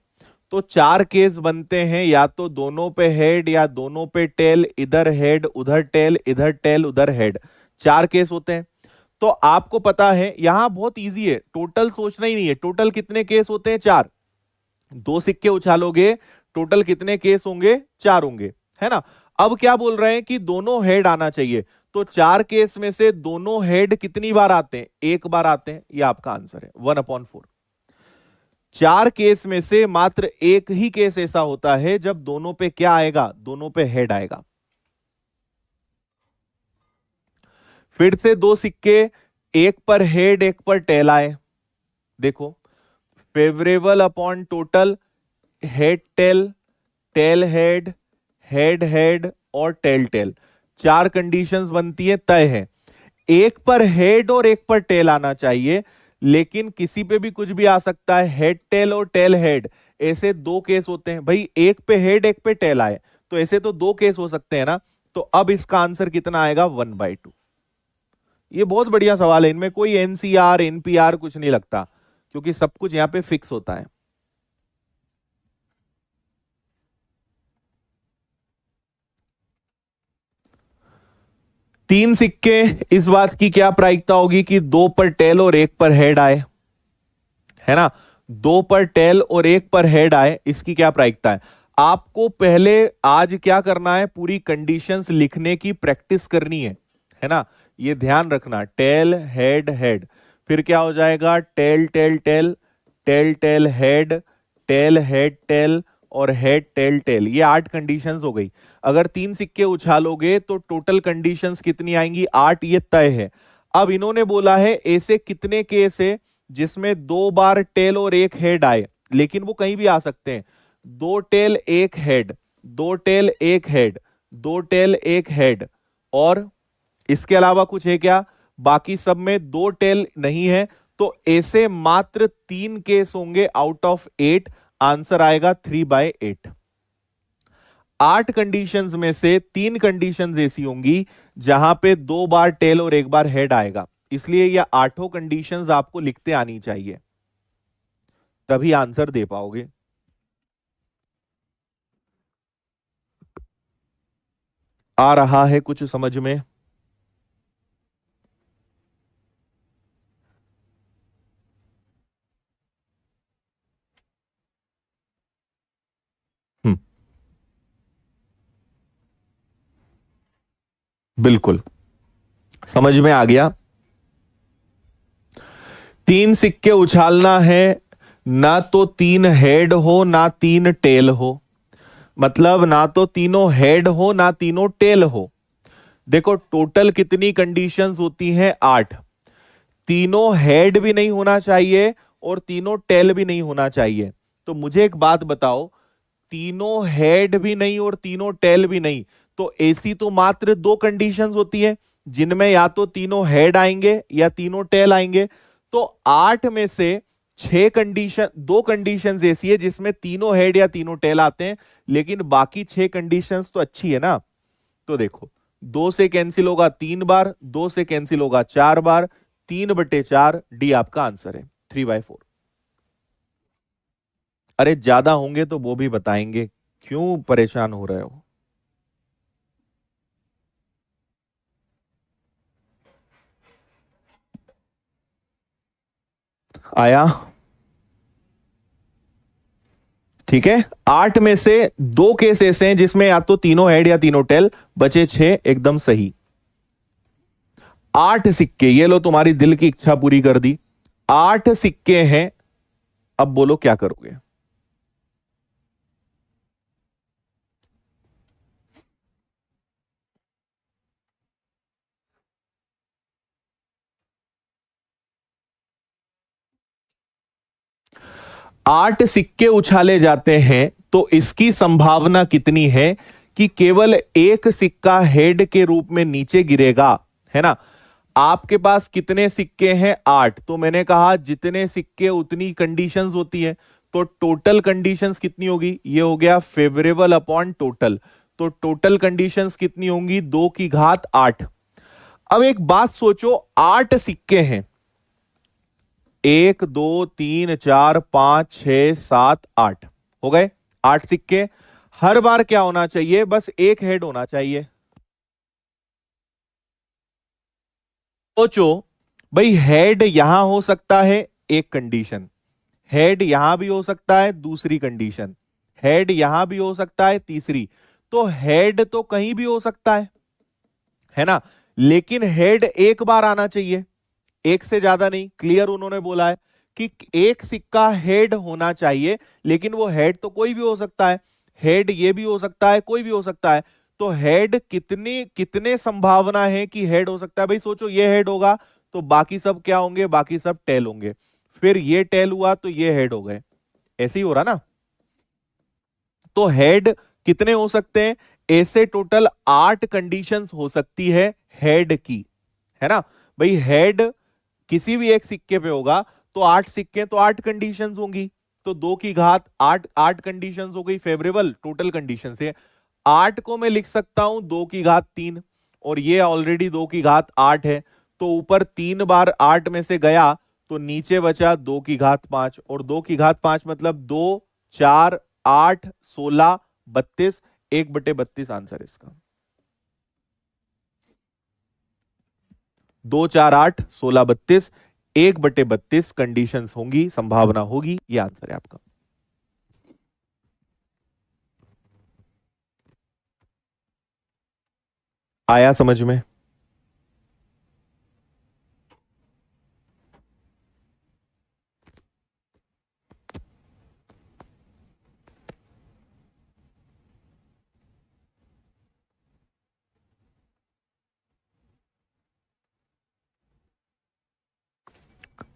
तो 4 केस बनते हैं, या तो दोनों पे हेड या दोनों पे टेल, इधर हेड उधर टेल, इधर टेल उधर हेड, 4 केस होते हैं। तो आपको पता है यहां बहुत इजी है, टोटल सोचना ही नहीं है। टोटल कितने केस होते हैं? 4। 2 सिक्के उछालोगे, टोटल कितने केस होंगे? 4 होंगे, है ना। अब क्या बोल रहे हैं कि दोनों हेड आना चाहिए, तो 4 केस में से दोनों हेड कितनी बार आते हैं? 1 बार आते हैं। यह आपका आंसर है, 1/4। 4 केस में से मात्र एक ही केस ऐसा होता है जब दोनों पे क्या आएगा? दोनों पे हेड आएगा। फिर से 2 सिक्के, एक पर हेड एक पर टेल आए। देखो, favourable upon total, head tail, tail head, head head और टेल टेल, 4 कंडीशंस बनती है, तय है। एक पर हेड और एक पर टेल आना चाहिए, लेकिन किसी पे भी कुछ भी आ सकता है। हेड टेल और टेल हेड, ऐसे 2 केस होते हैं भाई। एक पे हेड एक पे टेल आए तो ऐसे तो 2 केस हो सकते हैं ना। तो अब इसका आंसर कितना आएगा? 1/2। ये बहुत बढ़िया सवाल है, इनमें कोई एनसीआर एनपीआर कुछ नहीं लगता, क्योंकि सब कुछ यहां पे फिक्स होता है। तीन सिक्के, इस बात की क्या प्रायिकता होगी कि दो पर टेल और एक पर हेड आए, है ना, दो पर टेल और एक पर हेड आए, इसकी क्या प्रायिकता है। आपको पहले आज क्या करना है, पूरी कंडीशंस लिखने की प्रैक्टिस करनी है ना, ये ध्यान रखना, टेल हेड हेड, फिर क्या हो जाएगा, tail tail tail, tail tail head, tail head tail, और हेड टेल टेल, ये 8 कंडीशंस हो गई। अगर 3 सिक्के उछालोगे तो टोटल कंडीशंस कितनी आएंगी, 8, ये तय है। अब इन्होंने बोला है ऐसे कितने केस है जिसमें 2 बार टेल और एक हेड आए, लेकिन वो कहीं भी आ सकते हैं, 2 tail 1 head, 2 tail 1 head, 2 tail 1 head, और इसके अलावा कुछ है क्या, बाकी सब में 2 टेल नहीं है, तो ऐसे मात्र 3 केस होंगे आउट ऑफ 8, आंसर आएगा 3/8। 8 कंडीशंस में से 3 कंडीशंस ऐसी होंगी जहां पे 2 बार टेल और 1 बार हेड आएगा, इसलिए ये 8 कंडीशंस आपको लिखते आनी चाहिए, तभी आंसर दे पाओगे। आ रहा है कुछ समझ में? हम्म, बिल्कुल समझ में आ गया। 3 सिक्के उछालना है, ना तो 3 हेड हो ना 3 टेल हो, मतलब ना तो तीनों हेड हो ना तीनों टेल हो। देखो टोटल कितनी कंडीशंस होती हैं, 8, तीनों हेड भी नहीं होना चाहिए और तीनों टेल भी नहीं होना चाहिए। तो मुझे एक बात बताओ, तीनों हेड भी नहीं और तीनों टेल भी नहीं, तो ऐसी तो मात्र 2 कंडीशंस होती है जिनमें या तो तीनों हेड आएंगे या तीनों टेल आएंगे। तो 8 में से 6 कंडीशन, 2 कंडीशंस ऐसी है जिसमें तीनों हेड या तीनों टेल आते हैं, लेकिन बाकी 6 कंडीशंस तो अच्छी है ना। तो देखो 2 से कैंसिल होगा 3 बार, 2 से कैंसिल होगा 4 बार, 3/4, डी आपका आंसर है, 3/4। अरे ज्यादा होंगे तो वो भी बताएंगे, क्यों परेशान हो रहे हो। आया, ठीक है। 8 में से 2 केस ऐसे हैं जिसमें या तो तीनों हेड या तीनों टेल, बचे 6, एकदम सही। 8 सिक्के, ये लो तुम्हारी दिल की इच्छा पूरी कर दी, 8 सिक्के हैं, अब बोलो क्या करोगे। आठ सिक्के उछाले जाते हैं तो इसकी संभावना कितनी है कि केवल एक सिक्का हेड के रूप में नीचे गिरेगा, है ना। आपके पास कितने सिक्के हैं, 8, तो मैंने कहा जितने सिक्के उतनी कंडीशंस होती है, तो टोटल कंडीशंस कितनी होगी, ये हो गया फेवरेबल अपॉन टोटल, तो टोटल कंडीशंस कितनी होंगी, 2 की घात 8। अब एक बात सोचो, 8 सिक्के हैं, 1 2 3 4 5 6 7 8 हो गए, 8 सिक्के। हर बार क्या होना चाहिए, बस एक हेड होना चाहिए। सोचो भाई, हेड यहां हो सकता है, एक कंडीशन, हेड यहां भी हो सकता है, दूसरी कंडीशन, हेड यहां भी हो सकता है, तीसरी, तो हेड तो कहीं भी हो सकता है ना, लेकिन हेड एक बार आना चाहिए, एक से ज्यादा नहीं। क्लियर उन्होंने बोला है कि एक सिक्का हेड होना चाहिए, लेकिन वो हेड तो कोई भी हो सकता है, हेड ये भी हो सकता है, कोई भी हो सकता है। तो हेड कितनी, कितने संभावना है कि हेड हो सकता है, भाई सोचो ये हेड होगा तो बाकी सब क्या होंगे, बाकी सब टेल होंगे, फिर ये टेल हुआ तो ये हेड हो गए, ऐसे ही हो रहा ना। तो हेड कितने हो सकते हैं, ऐसे टोटल 8 कंडीशंस हो सकती है हेड की, है ना। भाई हेड किसी भी एक सिक्के पे होगा तो 8 सिक्के तो 8 कंडीशंस होंगी, तो 2 की घात 8, 8 कंडीशंस हो गई फेवरेबल, टोटल कंडीशन से 8 को मैं लिख सकता हूं 2 की घात 3, और ये ऑलरेडी 2 की घात 8 है, तो ऊपर 3 बार 8 में से गया तो नीचे बचा 2 की घात 5, और 2 की घात 5 मतलब 2 4 8 16 32, 1/32 आंसर इसका। 2 4 8 16 32, 1/32 कंडीशंस होंगी, संभावना होगी, ये आंसर है आपका। आया समझ में?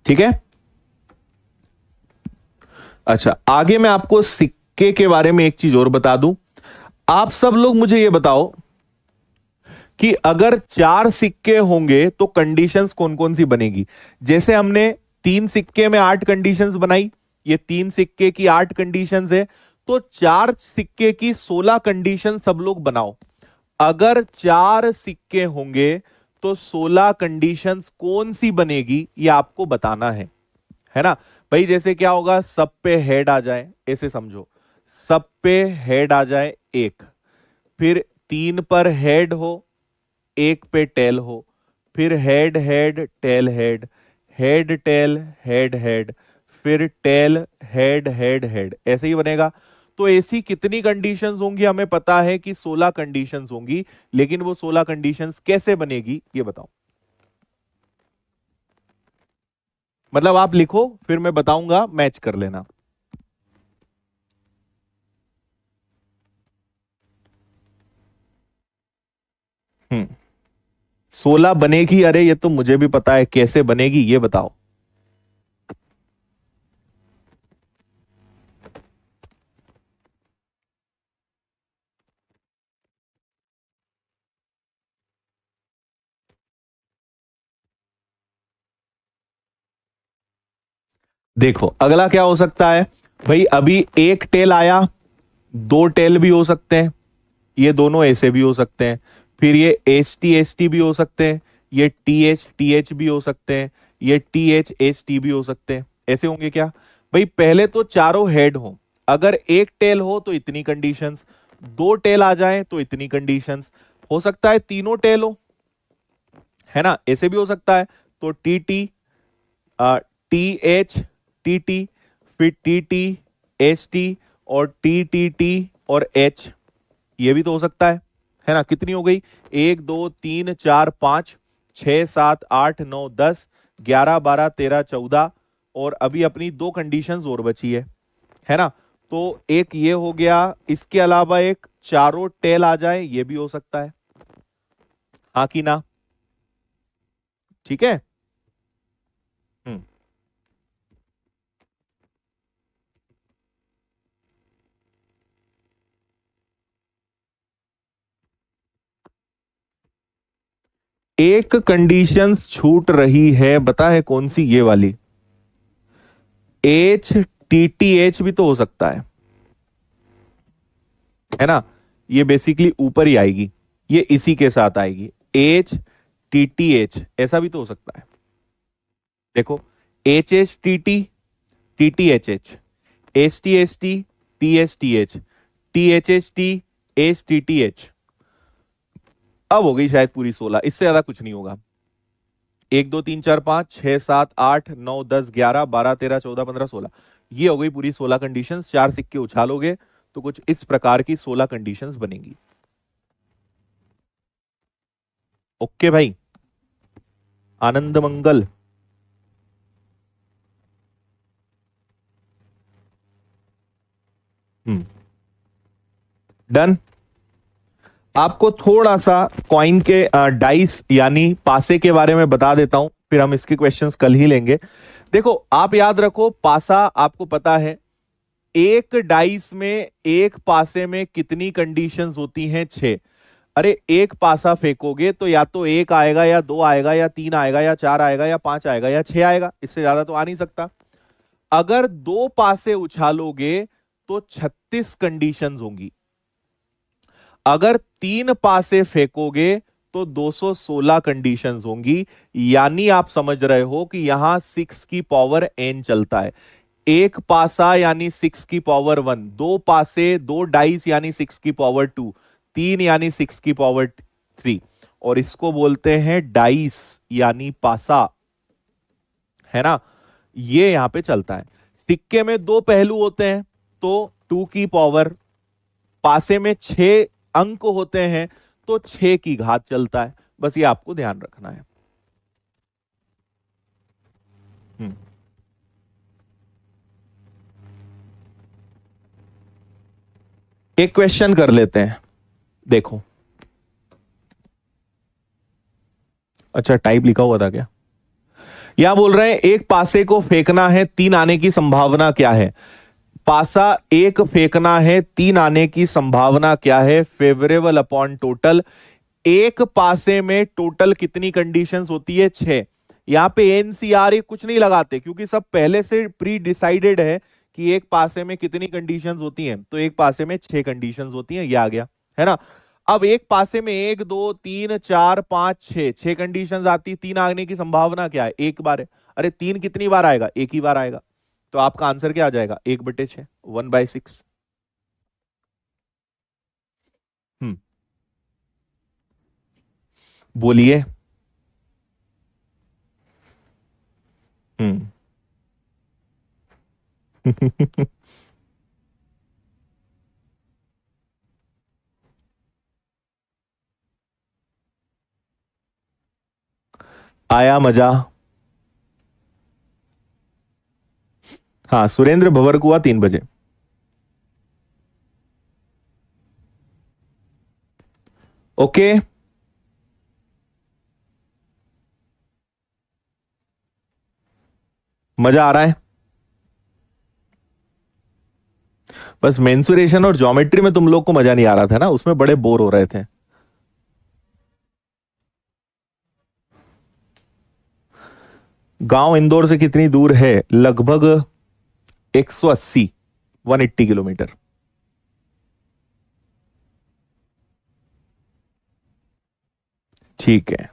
ठीक है। अच्छा, आगे मैं आपको सिक्के के बारे में एक चीज और बता दूं। आप सब लोग मुझे यह बताओ कि अगर 4 सिक्के होंगे तो कंडीशंस कौन कौन सी बनेगी। जैसे हमने 3 सिक्के में 8 कंडीशंस बनाई, ये 3 सिक्के की 8 कंडीशंस है, तो 4 सिक्के की 16 कंडीशन सब लोग बनाओ। अगर 4 सिक्के होंगे तो 16 कंडीशंस कौन सी बनेगी ये आपको बताना है ना भाई। जैसे क्या होगा, सब पे हेड आ जाए, ऐसे समझो, सब पे हेड आ जाए 1, फिर 3 पर हेड हो, 1 पे टेल हो, फिर head head tail head, head tail head head, फिर टेल हेड हेड हेड, ऐसे ही बनेगा। तो ऐसी कितनी कंडीशंस होंगी, हमें पता है कि 16 कंडीशंस होंगी, लेकिन वो 16 कंडीशंस कैसे बनेगी ये बताओ। मतलब आप लिखो, फिर मैं बताऊंगा, मैच कर लेना। हम्म 16 बनेगी, अरे ये तो मुझे भी पता है कैसे बनेगी, ये बताओ। देखो अगला क्या हो सकता है भाई, अभी एक टेल आया, 2 टेल भी हो सकते हैं, ये दोनों ऐसे भी हो सकते हैं, फिर ये एस टी भी हो सकते हैं, ये टी एच भी हो सकते हैं, ये एस टी भी हो सकते हैं। ऐसे होंगे क्या भाई, पहले तो चारों हेड हो, अगर एक टेल हो तो इतनी कंडीशंस, 2 टेल आ जाएं तो इतनी कंडीशंस, हो सकता है तीनों टेल हो, है ना, ऐसे भी हो सकता है। तो टी एच टी, फिर टी एस टी, और टी और एच, ये भी तो हो सकता है ना। कितनी हो गई, 1 2 3 4 5 6 7 8 9 10 11 12 13 14, और अभी अपनी 2 कंडीशंस और बची है ना। तो एक ये हो गया, इसके अलावा एक चारों टेल आ जाए, ये भी हो सकता है, हाँ कि ना। ठीक है। हम्म एक कंडीशंस छूट रही है, बता है कौन सी, ये वाली, एच टी एच भी तो हो सकता है ना। ये बेसिकली ऊपर ही आएगी, ये इसी के साथ आएगी, एच टी एच, ऐसा भी तो हो सकता है। देखो, H T H H, S T T H T H T H. अब हो गई शायद पूरी 16, इससे ज्यादा कुछ नहीं होगा। 1 2 3 4 5 6 7 8 9 10 11 12 13 14 15 16, ये हो गई पूरी 16 कंडीशंस। 4 सिक्के उछालोगे तो कुछ इस प्रकार की 16 कंडीशंस बनेंगी। ओके भाई, आनंद मंगल। डन। आपको थोड़ा सा कॉइन के डाइस यानी पासे के बारे में बता देता हूं, फिर हम इसके क्वेश्चंस कल ही लेंगे। देखो आप याद रखो, पासा आपको पता है, एक डाइस में, एक पासे में कितनी कंडीशंस होती हैं, 6। अरे एक पासा फेंकोगे तो या तो 1 आएगा, या 2 आएगा, या 3 आएगा, या 4 आएगा, या 5 आएगा, या 6 आएगा, इससे ज्यादा तो आ नहीं सकता। अगर 2 पासे उछालोगे तो 36 कंडीशंस होंगी। अगर 3 पासे फेंकोगे तो 216 कंडीशंस होंगी। यानी आप समझ रहे हो कि यहां 6 की पावर n चलता है। एक पासा यानी 6 की पावर 1, दो पासे, दो डाइस यानी 6 की पावर 2, तीन यानी 6 की पावर 3, और इसको बोलते हैं डाइस यानी पासा, है ना। ये यहां पे चलता है। सिक्के में दो पहलू होते हैं, तो 2 की पावर, पासे में 6 अंक होते हैं तो 6 की घात चलता है। बस ये आपको ध्यान रखना है। हम्म। एक क्वेश्चन कर लेते हैं, देखो। अच्छा, टाइप लिखा हुआ था क्या? यहां बोल रहे हैं एक पासे को फेंकना है, 3 आने की संभावना क्या है? पासा एक फेंकना है, 3 आने की संभावना क्या है? Favourable upon total. एक पासे में टोटल कितनी कंडीशंस होती है? 6। यहां पे एनसीआर कुछ नहीं लगाते क्योंकि सब पहले से प्री डिसाइडेड है कि एक पासे में कितनी कंडीशंस होती हैं। तो एक पासे में 6 कंडीशंस होती हैं, ये आ गया, है ना। अब एक पासे में 1 2 3 4 5 6, 6 कंडीशंस आती, 3 आने की संभावना क्या है? एक बार है। अरे 3 कितनी बार आएगा? एक ही बार आएगा। तो आपका आंसर क्या आ जाएगा? 1/6, 1/6। हम्म, बोलिए। हम्म। आया मजा? हाँ, सुरेंद्र भवर कुआ 3 बजे। ओके। मजा आ रहा है? बस मेंसुरेशन और ज्योमेट्री में तुम लोग को मजा नहीं आ रहा था ना, उसमें बड़े बोर हो रहे थे। गांव इंदौर से कितनी दूर है? लगभग 180, 180 किलोमीटर। ठीक है।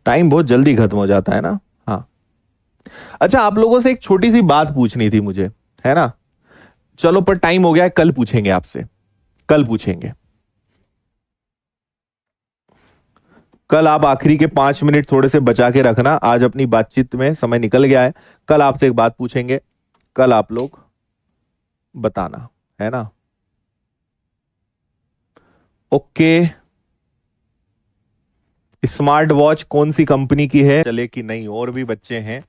टाइम बहुत जल्दी खत्म हो जाता है ना। हाँ। अच्छा, आप लोगों से एक छोटी सी बात पूछनी थी मुझे, है ना। चलो, पर टाइम हो गया है, कल पूछेंगे आपसे, कल पूछेंगे। कल आप आखिरी के 5 मिनट थोड़े से बचा के रखना, आज अपनी बातचीत में समय निकल गया है। कल आपसे एक बात पूछेंगे, कल आप लोग बताना, है ना। ओके। स्मार्ट वॉच कौन सी कंपनी की है? चले कि नहीं, और भी बच्चे हैं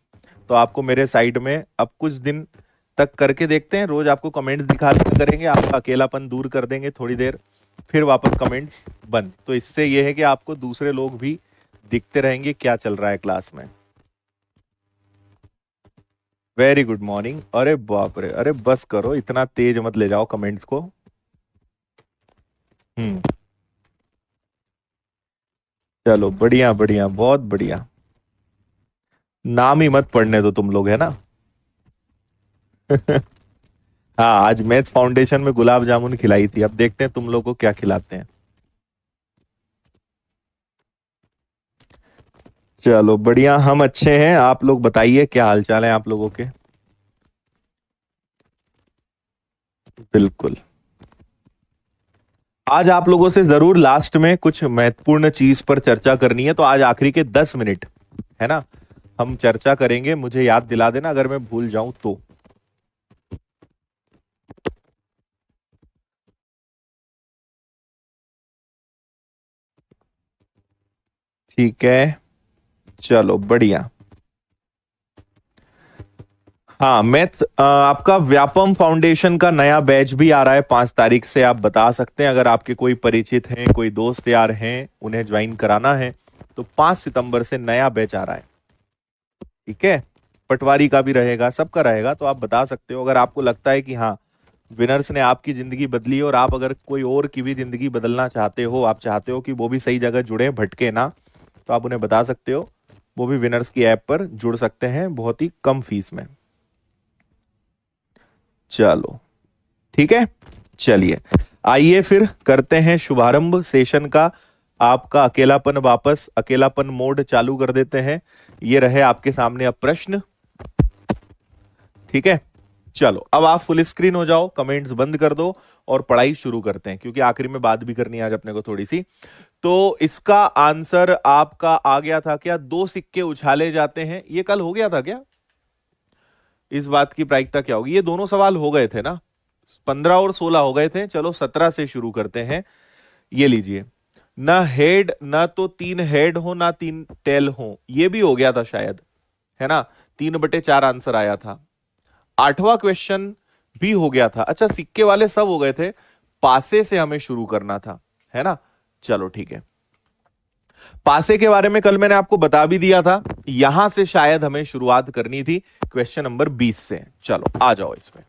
तो आपको मेरे साइड में अब कुछ दिन तक करके देखते हैं। रोज आपको कमेंट्स दिखा दिया करेंगे, आपका अकेलापन दूर कर देंगे थोड़ी देर, फिर वापस कमेंट्स बंद। तो इससे यह है कि आपको दूसरे लोग भी दिखते रहेंगे क्या चल रहा है क्लास में। Very good morning. अरे बाप रे, अरे बस करो, इतना तेज मत ले जाओ कमेंट्स को। हम्म। चलो, बढ़िया बढ़िया, बहुत बढ़िया। नाम ही मत पढ़ने दो तुम लोग, है ना। हाँ, आज मैथ्स फाउंडेशन में गुलाब जामुन खिलाई थी, अब देखते हैं तुम लोग को क्या खिलाते हैं। चलो बढ़िया, हम अच्छे हैं, आप लोग बताइए क्या हालचाल है आप लोगों के। बिल्कुल। आज आप लोगों से जरूर लास्ट में कुछ महत्वपूर्ण चीज पर चर्चा करनी है, तो आज आखिरी के 10 मिनट, है ना, हम चर्चा करेंगे। मुझे याद दिला देना अगर मैं भूल जाऊं तो। ठीक है, चलो बढ़िया। हाँ, मैथ्स आपका व्यापम फाउंडेशन का नया बैच भी आ रहा है 5 तारीख से। आप बता सकते हैं अगर आपके कोई परिचित हैं, कोई दोस्त यार हैं, उन्हें ज्वाइन कराना है तो 5 सितंबर से नया बैच आ रहा है। ठीक है, पटवारी का भी रहेगा, सबका रहेगा। तो आप बता सकते हो अगर आपको लगता है कि हाँ, विनर्स ने आपकी जिंदगी बदली, और आप अगर कोई और की भी जिंदगी बदलना चाहते हो, आप चाहते हो कि वो भी सही जगह जुड़े, भटके ना, तो आप उन्हें बता सकते हो। वो भी विनर्स की ऐप पर जुड़ सकते हैं बहुत ही कम फीस में। चलो ठीक है, चलिए आइए फिर करते हैं शुभारंभ सेशन का। आपका अकेलापन वापस, अकेलापन मोड चालू कर देते हैं। ये रहे आपके सामने अब प्रश्न। ठीक है, चलो अब आप फुल स्क्रीन हो जाओ, कमेंट्स बंद कर दो और पढ़ाई शुरू करते हैं, क्योंकि आखिरी में बात भी करनी है आज अपने को थोड़ी सी। तो इसका आंसर आपका आ गया था क्या? दो सिक्के उछाले जाते हैं। ये कल हो गया था क्या? इस बात की प्रायिकता क्या होगी? ये दोनों सवाल हो गए थे ना, 15 और 16 हो गए थे। चलो 17 से शुरू करते हैं। ये लीजिए, ना हेड, ना तो 3 हेड हो ना 3 टेल हो। ये भी हो गया था शायद, है ना? 3/4 आंसर आया था। 8वां क्वेश्चन भी हो गया था। अच्छा, सिक्के वाले सब हो गए थे, पासे से हमें शुरू करना था, है ना? चलो ठीक है, पासे के बारे में कल मैंने आपको बता भी दिया था। यहां से शायद हमें शुरुआत करनी थी क्वेश्चन नंबर 20 से। चलो आ जाओ इसमें।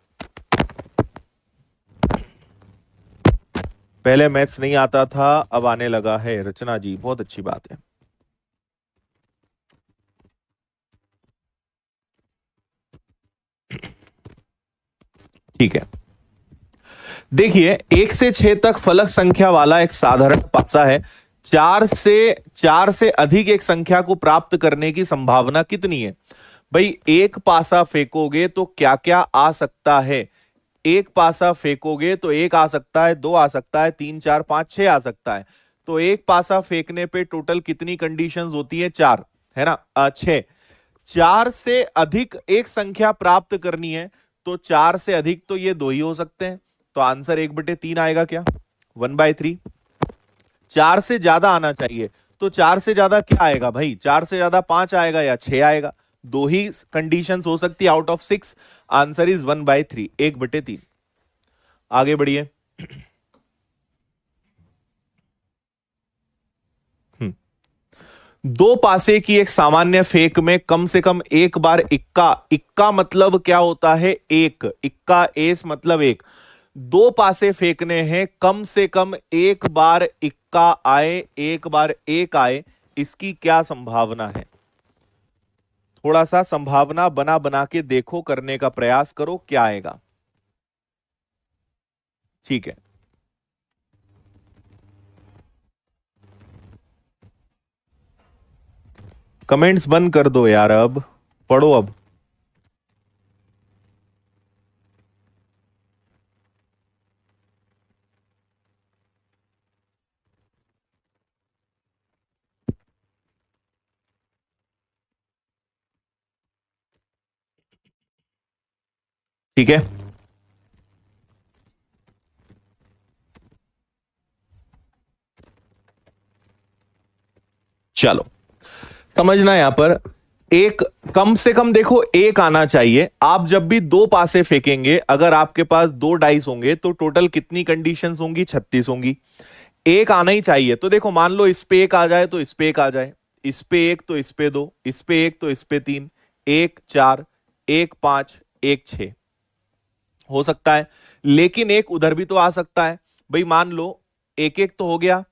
पहले मैथ्स नहीं आता था, अब आने लगा है। रचना जी, बहुत अच्छी बात है। ठीक है, देखिए 1 से 6 तक फलक संख्या वाला एक साधारण पासा है। 4 से अधिक एक संख्या को प्राप्त करने की संभावना कितनी है? भाई, एक पासा फेंकोगे तो क्या क्या आ सकता है? एक पासा फेंकोगे तो एक आ सकता है, दो आ सकता है, 3 4 5 6 आ सकता है। तो एक पासा फेंकने पे टोटल कितनी कंडीशंस होती है? 4, है ना? 6। 4 से अधिक एक संख्या प्राप्त करनी है, तो 4 से अधिक तो ये दो ही हो सकते हैं। तो आंसर 1/3 आएगा क्या? 1/3। 4 से ज्यादा आना चाहिए, तो 4 से ज्यादा क्या आएगा भाई? 4 से ज्यादा 5 आएगा या 6 आएगा? दो ही कंडीशंस हो सकती है आउट ऑफ 6। Answer is 1/3, 1/3। आगे बढ़िए। दो पासे की एक सामान्य फेंक में कम से कम एक बार इक्का, इक्का मतलब क्या होता है? एक इक्का, एस मतलब एक। दो पासे फेंकने हैं, कम से कम एक बार इक्का आए, एक बार एक आए। इसकी क्या संभावना है? थोड़ा सा संभावना बना बना के देखो, करने का प्रयास करो, क्या आएगा? ठीक है, कमेंट्स बंद कर दो यार, अब पढ़ो अब। ठीक है, चलो समझना यहां पर। एक, कम से कम देखो एक आना चाहिए। आप जब भी दो पासे फेंकेंगे, अगर आपके पास दो डाइस होंगे तो टोटल कितनी कंडीशंस होंगी? 36 होंगी। एक आना ही चाहिए। तो देखो, मान लो इस पे एक आ जाए तो इस पे एक आ जाए, इस पे एक तो इस पे दो, इस पे एक तो इस पे तीन, 1 4, 1 5, 1 6 हो सकता है। लेकिन एक उधर भी तो आ सकता है। भाई मान लो एक एक तो हो गया,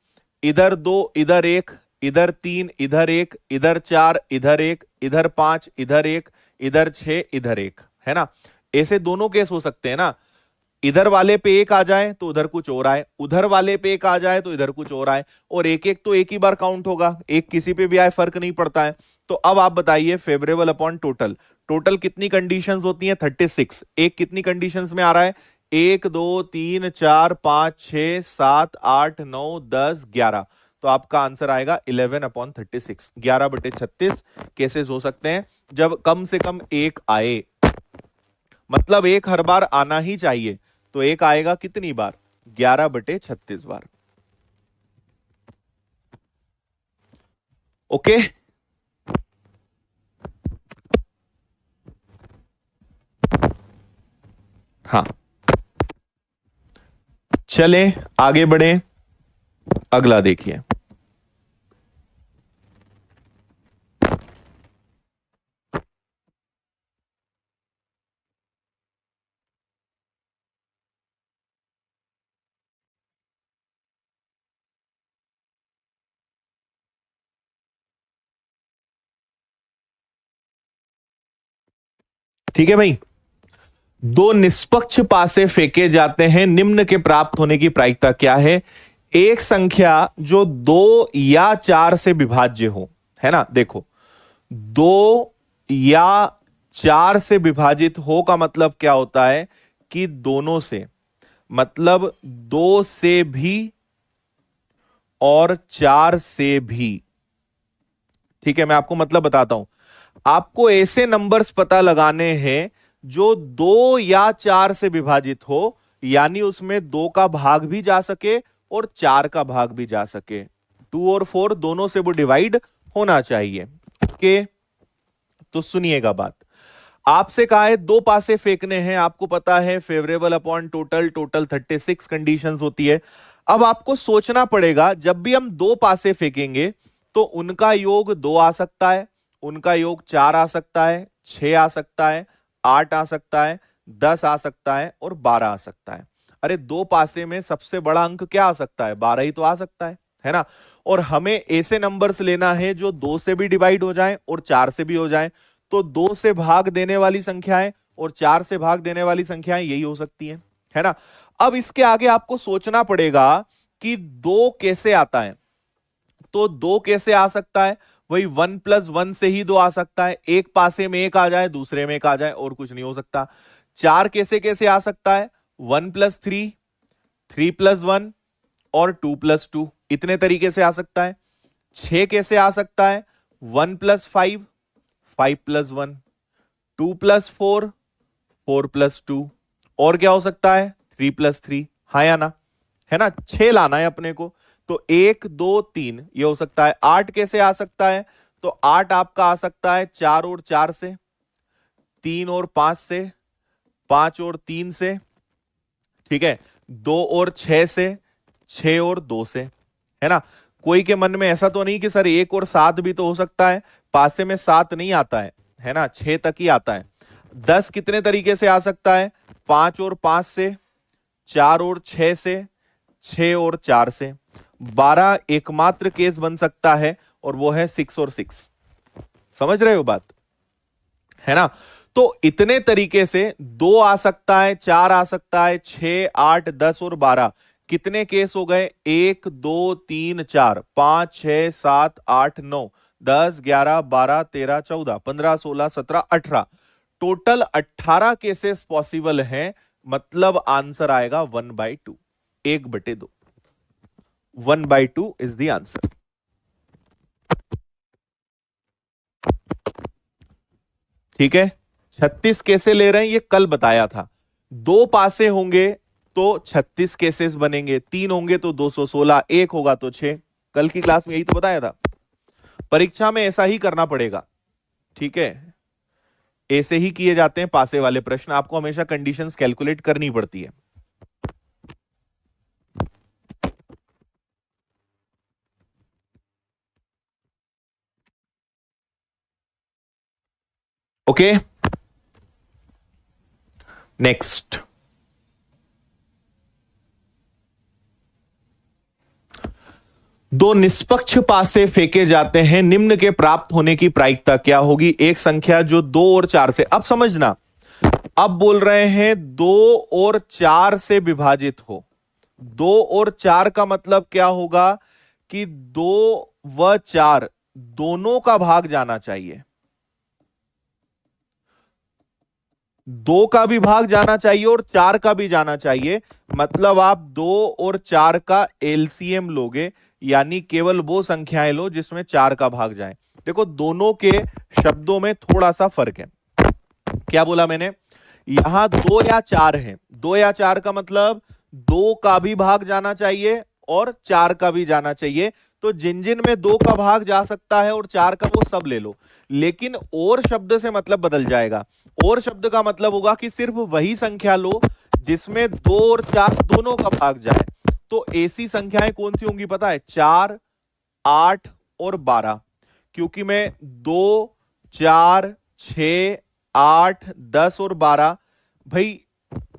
इधर दो, इधर एक, इधर तीन, इधर एक, इधर चार, इधर एक, इधर पांच, इधर एक, इधर छह, इधर एक, है ना? ऐसे दोनों केस हो सकते हैं ना। इधर वाले पे एक आ जाए तो उधर कुछ और आए, उधर वाले पे एक आ जाए तो इधर कुछ और आए। और एक एक तो एक ही बार काउंट होगा, एक किसी पे भी आए फर्क नहीं पड़ता है। तो अब आप बताइए, फेवरेबल अपॉन टोटल, टोटल कितनी कंडीशंस होती हैं? 36। एक कितनी कंडीशंस में आ रहा है? 1 2 3 4 5 6 7 8 9 10 11। तो आपका आंसर आएगा 11/36। 11/36 केसेस हो सकते हैं जब कम से कम एक आए। मतलब एक हर बार आना ही चाहिए। तो एक आएगा कितनी बार? 11/36 बार। ओके, हाँ, चलें आगे बढ़ें। अगला देखिए, ठीक है भाई। दो निष्पक्ष पासे फेंके जाते हैं, निम्न के प्राप्त होने की प्रायिकता क्या है? एक संख्या जो 2 या 4 से विभाज्य हो, है ना। देखो 2 या 4 से विभाजित हो का मतलब क्या होता है कि दोनों से, मतलब 2 से भी और 4 से भी। ठीक है, मैं आपको मतलब बताता हूं। आपको ऐसे नंबर्स पता लगाने हैं जो 2 या 4 से विभाजित हो, यानी उसमें 2 का भाग भी जा सके और 4 का भाग भी जा सके। 2 और 4 दोनों से वो डिवाइड होना चाहिए। ओके, तो सुनिएगा बात। आपसे कहा है 2 पासे फेंकने हैं, आपको पता है favourable upon total, total 36 conditions होती है। अब आपको सोचना पड़ेगा, जब भी हम 2 पासे फेंकेंगे तो उनका योग 2 आ सकता है, उनका योग 4 आ सकता है, 6 आ सकता है, 8 आ सकता है, 10 आ सकता है और 12 आ सकता है। अरे 2 पासे में सबसे बड़ा अंक क्या आ सकता है? 12 ही तो आ सकता है ना। और हमें ऐसे नंबर्स लेना है जो 2 से भी डिवाइड हो जाए और 4 से भी हो जाए। तो 2 से भाग देने वाली संख्याएं और 4 से भाग देने वाली संख्याएं यही हो सकती हैं, है ना। अब इसके आगे आपको सोचना पड़ेगा कि 2 कैसे आता है। तो 2 कैसे आ सकता है? वही 1 + 1 से ही 2 आ सकता है। एक पासे में 1 आ जाए, दूसरे में 1 आ जाए, और कुछ नहीं हो सकता। 4 कैसे कैसे आ सकता है? 1 + 3, 3 + 1 और 2 + 2, इतने तरीके से आ सकता है। 6 कैसे आ सकता है? 1 + 5, 5 + 1, 2 + 4, 4 + 2, और क्या हो सकता है? 3 + 3, हाँ या ना, है ना। 6 लाना है अपने को, तो 1 2 3 ये हो सकता है। 8 कैसे आ सकता है? तो 8 आपका आ सकता है 4 और 4 से, 3 और 5 से, 5 और 3 से, ठीक है, 2 और 6 से, 6 और 2 से, है ना। कोई के मन में ऐसा तो नहीं कि सर 1 और 7 भी तो हो सकता है, पासे में 7 नहीं आता है ना, 6 तक ही आता है। 10 कितने तरीके से आ सकता है? 5 और 5 से, 4 और 6 से, 6 और 4 से। 12 एकमात्र केस बन सकता है और वो है 6 और 6। समझ रहे हो बात, है ना। तो इतने तरीके से 2 आ सकता है, 4 आ सकता है, 6, 8, 10 और 12। कितने केस हो गए? 1 2 3 4 5 6 7 8 9 10 11 12 13 14 15 16 17 18, टोटल 18 केसेस पॉसिबल हैं। मतलब आंसर आएगा 1/2, 1/2। 1/2 इज द आंसर। ठीक है, 36 कैसे ले रहे हैं ये कल बताया था। 2 पासे होंगे तो 36 केसेस बनेंगे, 3 होंगे तो 216, 1 होगा तो 6। कल की क्लास में यही तो बताया था। परीक्षा में ऐसा ही करना पड़ेगा, ठीक है, ऐसे ही किए जाते हैं पासे वाले प्रश्न। आपको हमेशा कंडीशंस कैलकुलेट करनी पड़ती है। Okay, next. दो निष्पक्ष पासे फेंके जाते हैं, निम्न के प्राप्त होने की प्रायिकता क्या होगी? एक संख्या जो 2 और 4 से, अब समझना, अब बोल रहे हैं 2 और 4 से विभाजित हो। 2 और 4 का मतलब क्या होगा कि 2 व 4 दोनों का भाग जाना चाहिए, 2 का भी भाग जाना चाहिए और 4 का भी जाना चाहिए। मतलब आप 2 और 4 का एलसीएम लोगे, यानी केवल वो संख्याएं लो जिसमें 4 का भाग जाए। देखो दोनों के शब्दों में थोड़ा सा फर्क है। क्या बोला मैंने? यहां 2 या 4 है, 2 या 4 का मतलब 2 का भी भाग जाना चाहिए और 4 का भी जाना चाहिए। तो जिन जिन में 2 का भाग जा सकता है और 4 का, वो सब ले लो। लेकिन और शब्द से मतलब बदल जाएगा। और शब्द का मतलब होगा कि सिर्फ वही संख्या लो जिसमें 2 और 4 दोनों का भाग जाए। तो ऐसी संख्याएं कौन सी होंगी पता है? 4, 8 और 12। क्योंकि मैं 2, 4, 6, 8, 10 और 12, भाई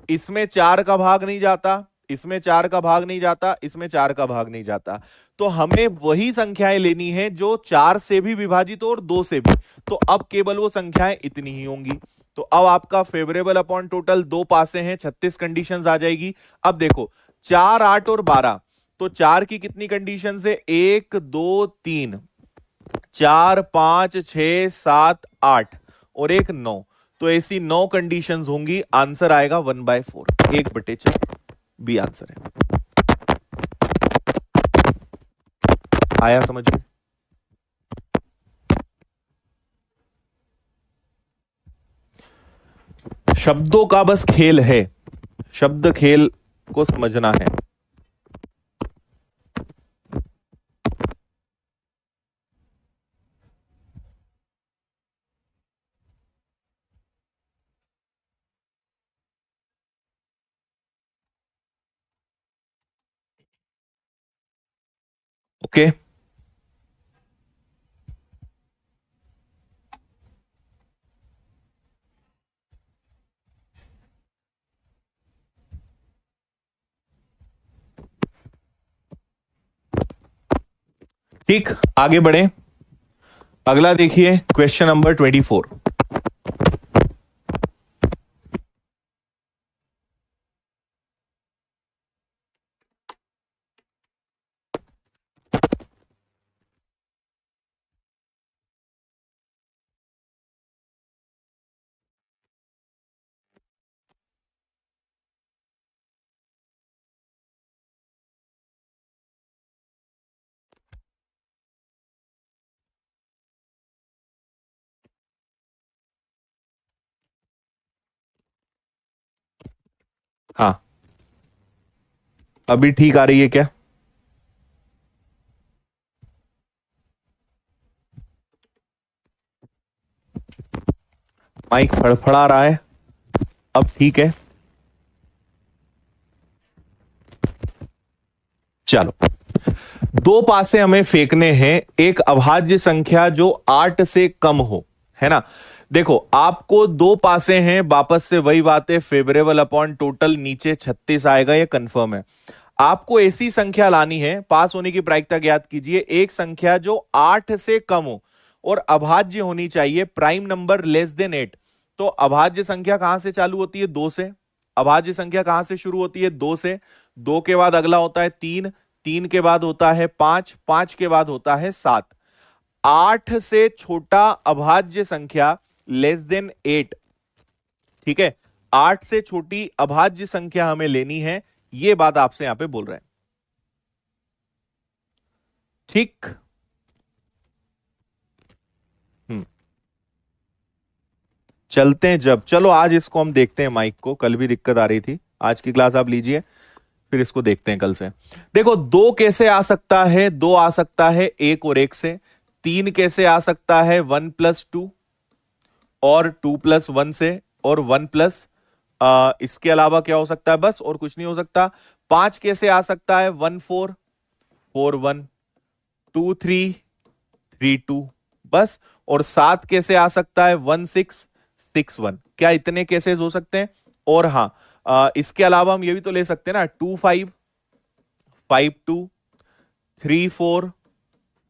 इसमें 4 का भाग नहीं जाता, इसमें 4 का भाग नहीं जाता, इसमें 4 का भाग नहीं जाता। तो हमें वही संख्याएं लेनी है जो 4 से भी विभाजित हो और 2 से भी। तो अब केवल वो संख्याएं इतनी ही होंगी। तो अब आपका फेवरेबल अपॉन टोटल दो पासे हैं, 36 कंडीशंस आ जाएगी। अब देखो 4, 8 और 12, तो 4 की कितनी कंडीशंस है? 1 2 3, 4 5 6 7 8 और एक 9, तो ऐसी 9 कंडीशंस होंगी। आंसर आएगा 1/4, 1/4। बी आंसर है। आया समझ में? शब्दों का बस खेल है, शब्द खेल को समझना है। ओके, ठीक, आगे बढ़े। अगला देखिए क्वेश्चन नंबर 24। हाँ, अभी ठीक आ रही है क्या? माइक फड़फड़ा रहा है, अब ठीक है? चलो, दो पासे हमें फेंकने हैं, एक अभाज्य संख्या जो 8 से कम हो, है ना। देखो आपको दो पासे हैं, वापस से वही बात है, फेवरेबल अपॉन टोटल नीचे 36 आएगा, ये कंफर्म है। आपको ऐसी संख्या लानी है, पास होने की प्रायिकता ज्ञात कीजिए, एक संख्या जो 8 से कम हो और अभाज्य होनी चाहिए, प्राइम नंबर लेस देन 8। तो अभाज्य संख्या कहां से चालू होती है? 2 से। अभाज्य संख्या कहां से शुरू होती है? 2 से। 2 के बाद अगला होता है 3, 3 के बाद होता है 5, 5 के बाद होता है 7। 8 से छोटा अभाज्य संख्या लेस देन 8, ठीक है। 8 से छोटी अभाज्य संख्या हमें लेनी है, यह बात आपसे यहां पे बोल रहे हैं, ठीक। चलते हैं जब, चलो आज इसको हम देखते हैं, माइक को कल भी दिक्कत आ रही थी, आज की क्लास आप लीजिए, फिर इसको देखते हैं कल से। देखो दो कैसे आ सकता है? दो आ सकता है एक और एक से। तीन कैसे आ सकता है? 1+2 और 2+1 से, और 1+ इसके अलावा क्या हो सकता है? बस, और कुछ नहीं हो सकता। 5 कैसे आ सकता है? 1 4 4 1 2 3 3 2, बस। और 7 कैसे आ सकता है? 1 6 6 1। क्या इतने केसेस हो सकते हैं? और हाँ, इसके अलावा हम ये भी तो ले सकते हैं ना, 2 5 5 2 3 4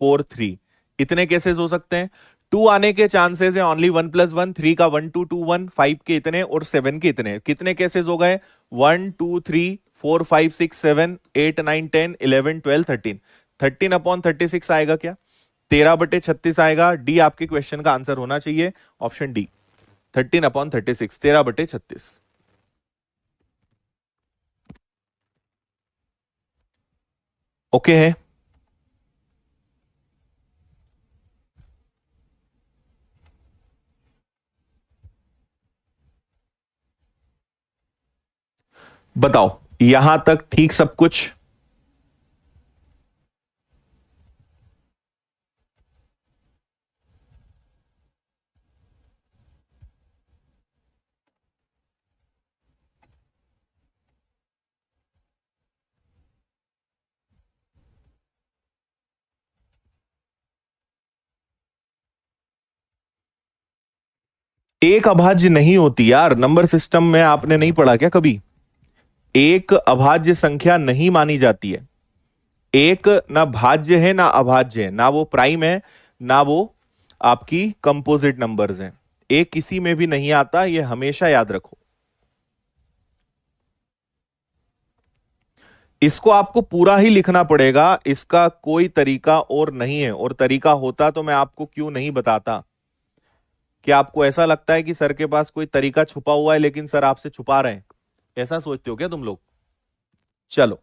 4 3, इतने केसेस हो सकते हैं। 2 आने के चांसेस है ओनली 1+1, 3 का 1 2 2 1, 5 के इतने और 7 के इतने। कितने केसेस हो गए? 1 2 3 4 5 6 7 8 9 10 11 12 13। 13/36 आएगा क्या? 13/36 आएगा। डी आपके क्वेश्चन का आंसर होना चाहिए, ऑप्शन डी, 13/36, 13/36। ओके है? बताओ यहां तक ठीक सब कुछ? एक अभाज्य नहीं होती यार, नंबर सिस्टम में आपने नहीं पढ़ा क्या कभी? एक अभाज्य संख्या नहीं मानी जाती है। एक ना भाज्य है ना अभाज्य है, ना वो प्राइम है ना वो आपकी कंपोजिट नंबर्स हैं। ए किसी में भी नहीं आता, ये हमेशा याद रखो। इसको आपको पूरा ही लिखना पड़ेगा, इसका कोई तरीका और नहीं है, और तरीका होता तो मैं आपको क्यों नहीं बताता। क्या आपको ऐसा लगता है कि सर के पास कोई तरीका छुपा हुआ है लेकिन सर आपसे छुपा रहे हैं? ऐसा सोचते हो क्या तुम लोग? चलो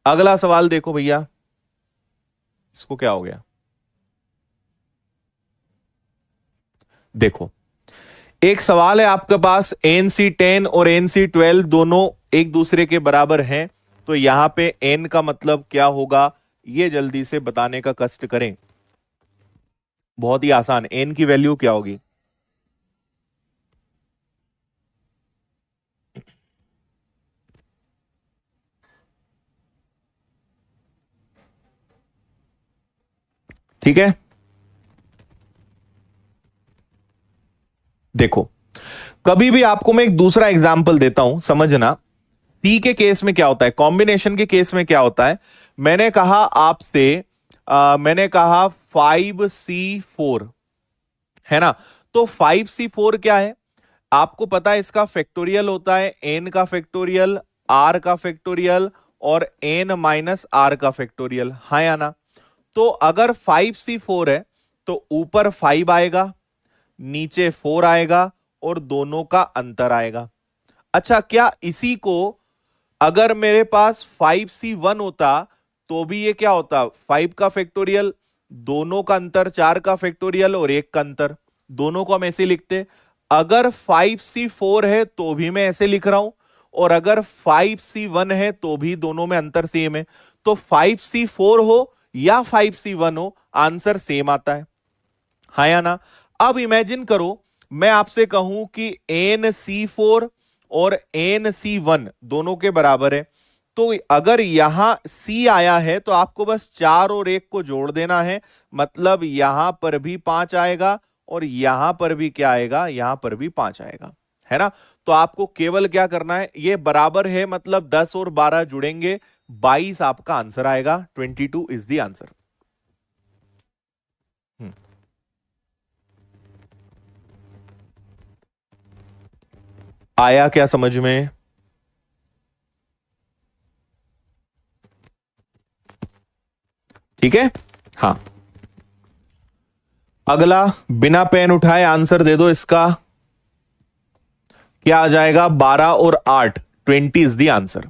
अगला सवाल देखो भैया, इसको क्या हो गया, देखो एक सवाल है आपके पास, NC10 और NC12 दोनों एक दूसरे के बराबर हैं, तो यहां पे n का मतलब क्या होगा ये जल्दी से बताने का कष्ट करें। बहुत ही आसान, n की वैल्यू क्या होगी? ठीक है, देखो कभी भी आपको मैं एक दूसरा एग्जांपल देता हूं, समझना। सी के केस में क्या होता है, कॉम्बिनेशन के केस में क्या होता है, मैंने कहा आपसे मैंने कहा 5C4 है ना, तो 5C4 क्या है आपको पता है, इसका फैक्टोरियल होता है n का फैक्टोरियल, r का फैक्टोरियल और n माइनस r का फैक्टोरियल, हाँ या ना। तो अगर 5C4 है तो ऊपर 5 आएगा, नीचे 4 आएगा और दोनों का अंतर आएगा। अच्छा, क्या इसी को अगर मेरे पास 5C1 होता तो भी ये क्या होता, 5 का फैक्टोरियल, दोनों का अंतर 4 का फैक्टोरियल और 1 का अंतर, दोनों को हम ऐसे लिखते। अगर 5C4 है तो भी मैं ऐसे लिख रहा हूं, और अगर 5C1 है तो भी दोनों में अंतर सेम है। तो 5C4 हो या 5C1 हो, आंसर सेम आता है, हाँ या ना। अब इमेजिन करो मैं आपसे कहूं कि NC4 और NC1 दोनों के बराबर है, तो अगर यहां C आया है तो आपको बस 4 और 1 को जोड़ देना है, मतलब यहां पर भी 5 आएगा और यहां पर भी क्या आएगा, यहां पर भी 5 आएगा, है ना। तो आपको केवल क्या करना है, ये बराबर है मतलब 10 और 12 जुड़ेंगे, 22 आपका आंसर आएगा, 22 इज द आंसर। आया क्या समझ में? ठीक है, हाँ। अगला, बिना पेन उठाए आंसर दे दो इसका, क्या आ जाएगा, 12 और 8, 20 इज द आंसर।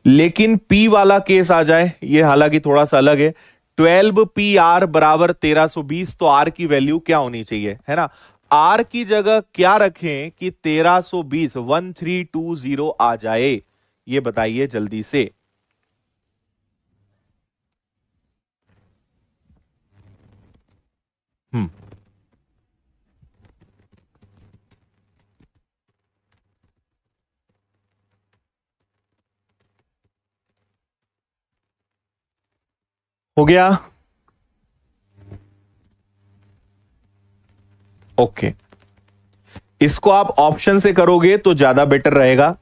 लेकिन P वाला केस आ जाए, ये हालांकि थोड़ा सा अलग है, 12PR बराबर 1320, तो R की वैल्यू क्या होनी चाहिए, है ना। R की जगह क्या रखें कि 1320 1320 आ जाए, ये बताइए जल्दी से। हो गया, ओके। इसको आप ऑप्शन से करोगे तो ज्यादा बेटर रहेगा,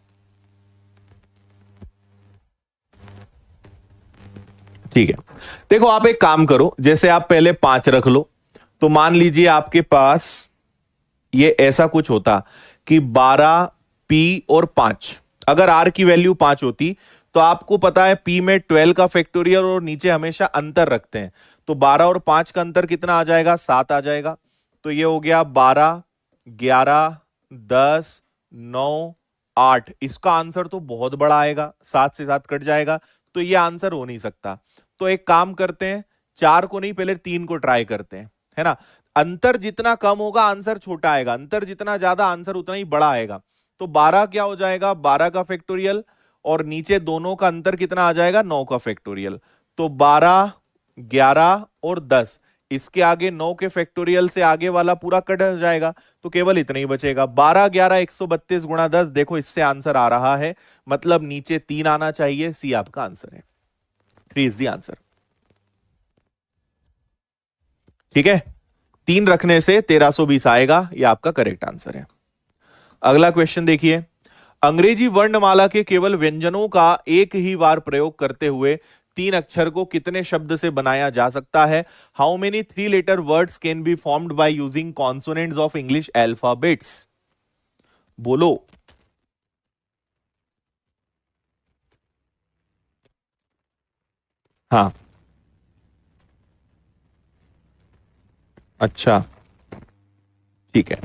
ठीक है। देखो आप एक काम करो, जैसे आप पहले 5 रख लो, तो मान लीजिए आपके पास ये ऐसा कुछ होता कि 12P और 5, अगर R की वैल्यू 5 होती तो आपको पता है P में 12 का फैक्टोरियल और नीचे हमेशा अंतर रखते हैं, तो 12 और 5 का अंतर कितना आ जाएगा, 7 आ जाएगा। तो ये हो गया 12, 11, 10, 9, 8, इसका आंसर तो बहुत बड़ा आएगा, 7 से 7 कट जाएगा, तो ये आंसर हो नहीं सकता। तो एक काम करते हैं, 4 को नहीं, पहले 3 को ट्राई करते हैं, है ना। अंतर जितना कम होगा आंसर छोटा आएगा, अंतर जितना ज्यादा आंसर उतना ही बड़ा आएगा। तो 12 क्या हो जाएगा, 12 का फैक्टोरियल, और नीचे दोनों का अंतर कितना आ जाएगा, 9 का फैक्टोरियल। तो 12, 11 और 10, इसके आगे 9 के फैक्टोरियल से आगे वाला पूरा कट जाएगा, तो केवल इतना ही बचेगा। 12, 11, 132 गुणा 10, देखो इससे आंसर आ रहा है, मतलब नीचे 3 आना चाहिए, सी आपका आंसर है, 3 इज द आंसर। ठीक है, 3 रखने से 1320 आएगा, यह आपका करेक्ट आंसर है। अगला क्वेश्चन देखिए, अंग्रेजी वर्णमाला के केवल व्यंजनों का एक ही बार प्रयोग करते हुए तीन अक्षर को कितने शब्द से बनाया जा सकता है? How many 3-letter words can be formed by using consonants of English alphabets? बोलो। हाँ, अच्छा, ठीक है।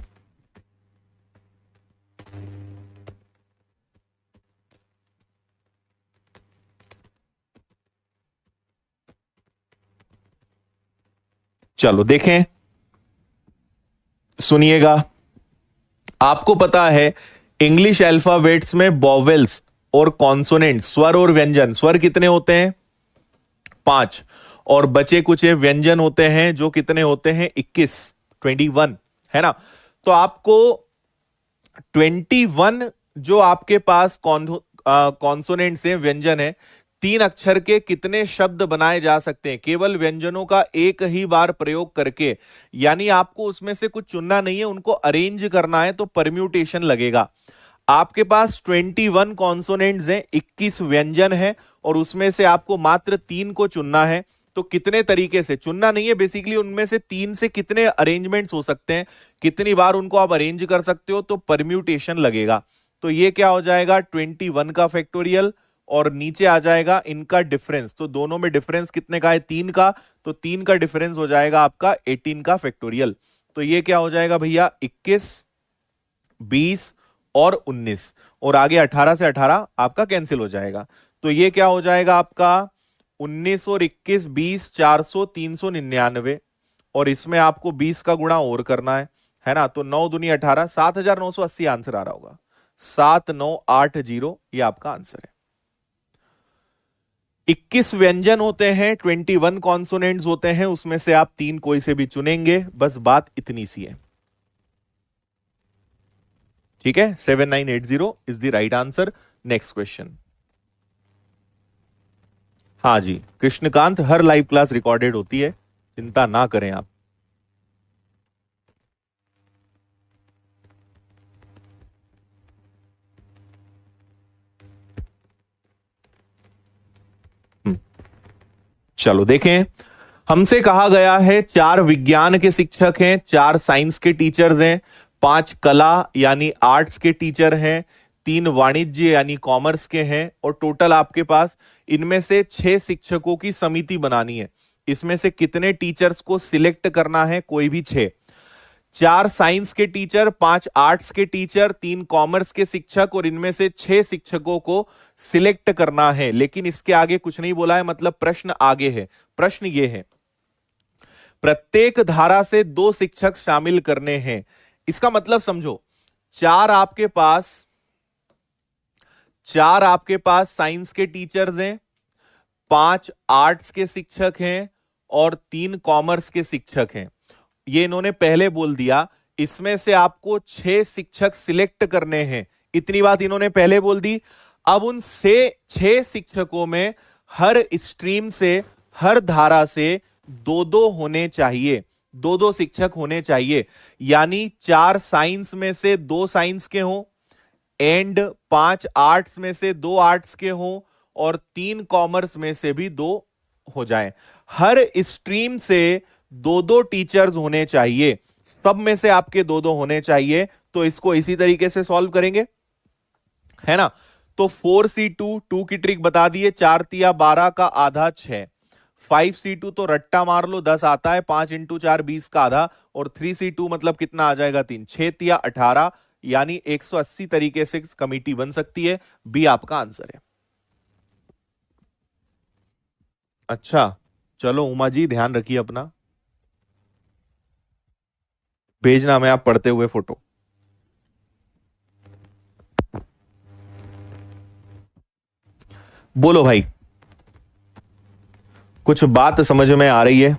चलो देखें, सुनिएगा। आपको पता है इंग्लिश अल्फाबेट्स में वोवेल्स और कॉन्सोनेंट, स्वर और व्यंजन, स्वर कितने होते हैं? 5, और बचे कुछ व्यंजन होते हैं जो कितने होते हैं? 21 है ना। तो आपको 21 जो आपके पास कॉन्सोनेंट्स हैं, व्यंजन है, 3 अक्षर के कितने शब्द बनाए जा सकते हैं केवल व्यंजनों का एक ही बार प्रयोग करके? यानी आपको उसमें से कुछ चुनना नहीं है, उनको अरेंज करना है, तो परम्यूटेशन लगेगा। आपके पास 21 कॉन्सोनेंट्स हैं, 21 व्यंजन है, और उसमें से आपको मात्र 3 को चुनना है। तो कितने तरीके से चुनना नहीं है, बेसिकली उनमें से 3 से कितने अरेंजमेंट्स हो सकते हैं, कितनी बार उनको आप अरेंज कर सकते हो, तो परम्यूटेशन लगेगा। तो ये क्या हो जाएगा? 21 का फैक्टोरियल, और नीचे आ जाएगा इनका डिफरेंस। तो दोनों में डिफरेंस कितने का है? 3 का। तो 3 का डिफरेंस हो जाएगा आपका 18 का फैक्टोरियल। तो ये क्या हो जाएगा भैया? 21, 20 और 19, और आगे 18 से 18 आपका कैंसिल हो जाएगा। तो ये क्या हो जाएगा आपका? 19 और 21, 20, 400, 399, और इसमें आपको 20 का गुणा और करना है ना। तो 9 दूनी 18, 7980 आंसर आ रहा होगा। 7980 ये आपका आंसर है। 21 व्यंजन होते हैं, 21 कॉन्सोनेंट्स होते हैं, उसमें से आप 3 कोई से भी चुनेंगे, बस बात इतनी सी है। ठीक है, 7980 is the right answer. Next question. हाँ जी कृष्णकांत, हर लाइव क्लास रिकॉर्डेड होती है, चिंता ना करें आप। चलो देखें, हमसे कहा गया है 4 विज्ञान के शिक्षक हैं, 4 साइंस के टीचर्स हैं, 5 कला यानी आर्ट्स के टीचर हैं, 3 वाणिज्य यानी कॉमर्स के हैं, और टोटल आपके पास इनमें से 6 शिक्षकों की समिति बनानी है। इसमें से कितने टीचर्स को सिलेक्ट करना है? कोई भी 6। 4 साइंस के टीचर, 5 आर्ट्स के टीचर, 3 कॉमर्स के शिक्षक, और इनमें से 6 शिक्षकों को सिलेक्ट करना है। लेकिन इसके आगे कुछ नहीं बोला है, मतलब प्रश्न आगे है। प्रश्न ये है, प्रत्येक धारा से 2 शिक्षक शामिल करने हैं। इसका मतलब समझो, 4 आपके पास साइंस के टीचर्स हैं, 5 आर्ट्स के शिक्षक हैं, और 3 कॉमर्स के शिक्षक हैं। ये इन्होंने पहले बोल दिया, इसमें से आपको 6 शिक्षक सिलेक्ट करने हैं, इतनी बात इन्होंने पहले बोल दी। अब उन से 6 शिक्षकों में हर स्ट्रीम से, हर धारा से 2-2 होने चाहिए, 2-2 शिक्षक होने चाहिए। यानी 4 साइंस में से 2 साइंस के हों, एंड 5 आर्ट्स में से 2 आर्ट्स के हों, और 3 कॉमर्स में से भी 2 हो जाएं। हर स्ट्रीम से 2-2 टीचर्स होने चाहिए, सब में से आपके 2-2 होने चाहिए। तो इसको इसी तरीके से सॉल्व करेंगे, है ना। तो 4C2, 2 की ट्रिक बता दिए, 4 तिया 12 का आधा 6, 5C2 तो रट्टा मार लो 10 आता है, 5 × 4 20 का आधा, और 3C2 मतलब कितना आ जाएगा? 3, 6 तिया 18, यानी 180 तरीके से कमिटी बन सकती है। बी आपका आंसर है। अच्छा चलो उमा जी ध्यान रखिए अपना, भेजना हमें आप पढ़ते हुए फोटो। बोलो भाई, कुछ बात समझ में आ रही है?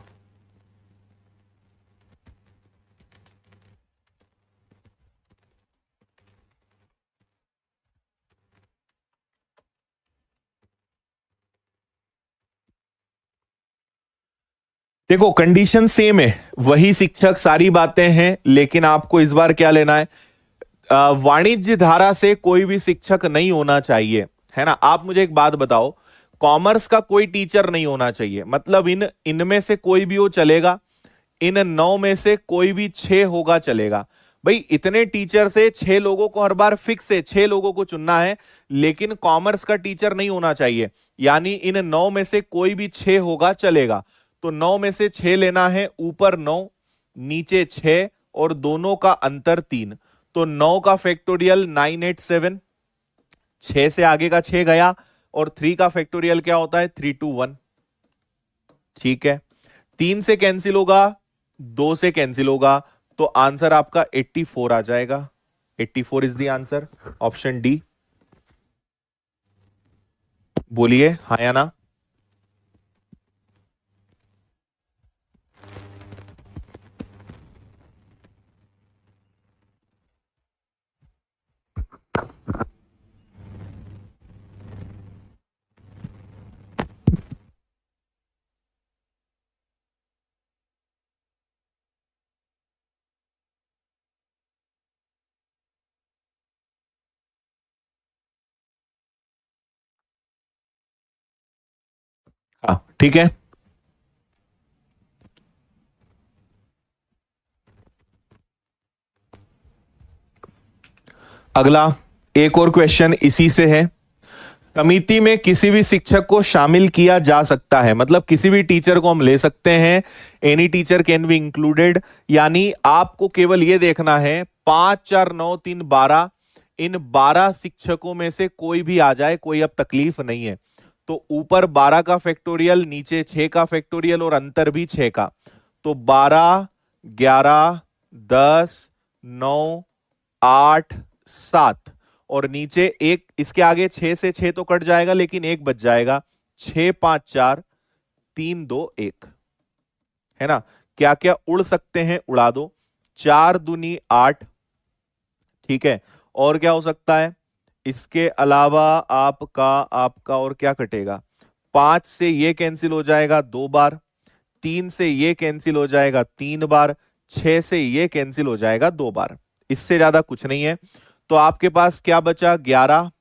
देखो कंडीशन सेम है, वही शिक्षक, सारी बातें हैं, लेकिन आपको इस बार क्या लेना है? वाणिज्य धारा से कोई भी शिक्षक नहीं होना चाहिए, है ना। आप मुझे एक बात बताओ, कॉमर्स का कोई टीचर नहीं होना चाहिए, मतलब इनमें से कोई भी हो चलेगा, इन 9 में से कोई भी 6 होगा चलेगा। भाई इतने टीचर से 6 लोगों को हर बार फिक्स है 6 लोगों को चुनना है, लेकिन कॉमर्स का टीचर नहीं होना चाहिए, यानी इन 9 में से कोई भी 6 होगा चलेगा। तो 9 में से 6 लेना है, ऊपर 9 नीचे 6 और दोनों का अंतर 3। तो 9 का फैक्टोरियल 987, 6 से आगे का 6 गया, और 3 का फैक्टोरियल क्या होता है 321। ठीक है, 3 से कैंसिल होगा, 2 से कैंसिल होगा, तो आंसर आपका 84 आ जाएगा। 84 is the answer, option D. बोलिए हाँ या ना। हाँ ठीक है, अगला एक और क्वेश्चन इसी से है। समिति में किसी भी शिक्षक को शामिल किया जा सकता है, मतलब किसी भी टीचर को हम ले सकते हैं, any teacher can be included. यानी आपको केवल यह देखना है 5 4 9 3 12, इन 12 शिक्षकों में से कोई भी आ जाए, कोई अब तकलीफ नहीं है। तो ऊपर 12 का फैक्टोरियल, नीचे 6 का फैक्टोरियल और अंतर भी 6 का, तो 12 11 10 9 8 7 और नीचे एक, इसके आगे 6 से 6 तो कट जाएगा लेकिन एक बच जाएगा, 6 5 4 3 2 1, है ना। क्या क्या उड़ सकते हैं उड़ा दो, 4 दूनी 8, ठीक है। और क्या हो सकता है इसके अलावा, आपका और क्या कटेगा, 5 से ये कैंसिल हो जाएगा 2 बार, 3 से ये कैंसिल हो जाएगा 3 बार, 6 से ये कैंसिल हो जाएगा 2 बार, इससे ज्यादा कुछ नहीं है। तो आपके पास क्या बचा, 11,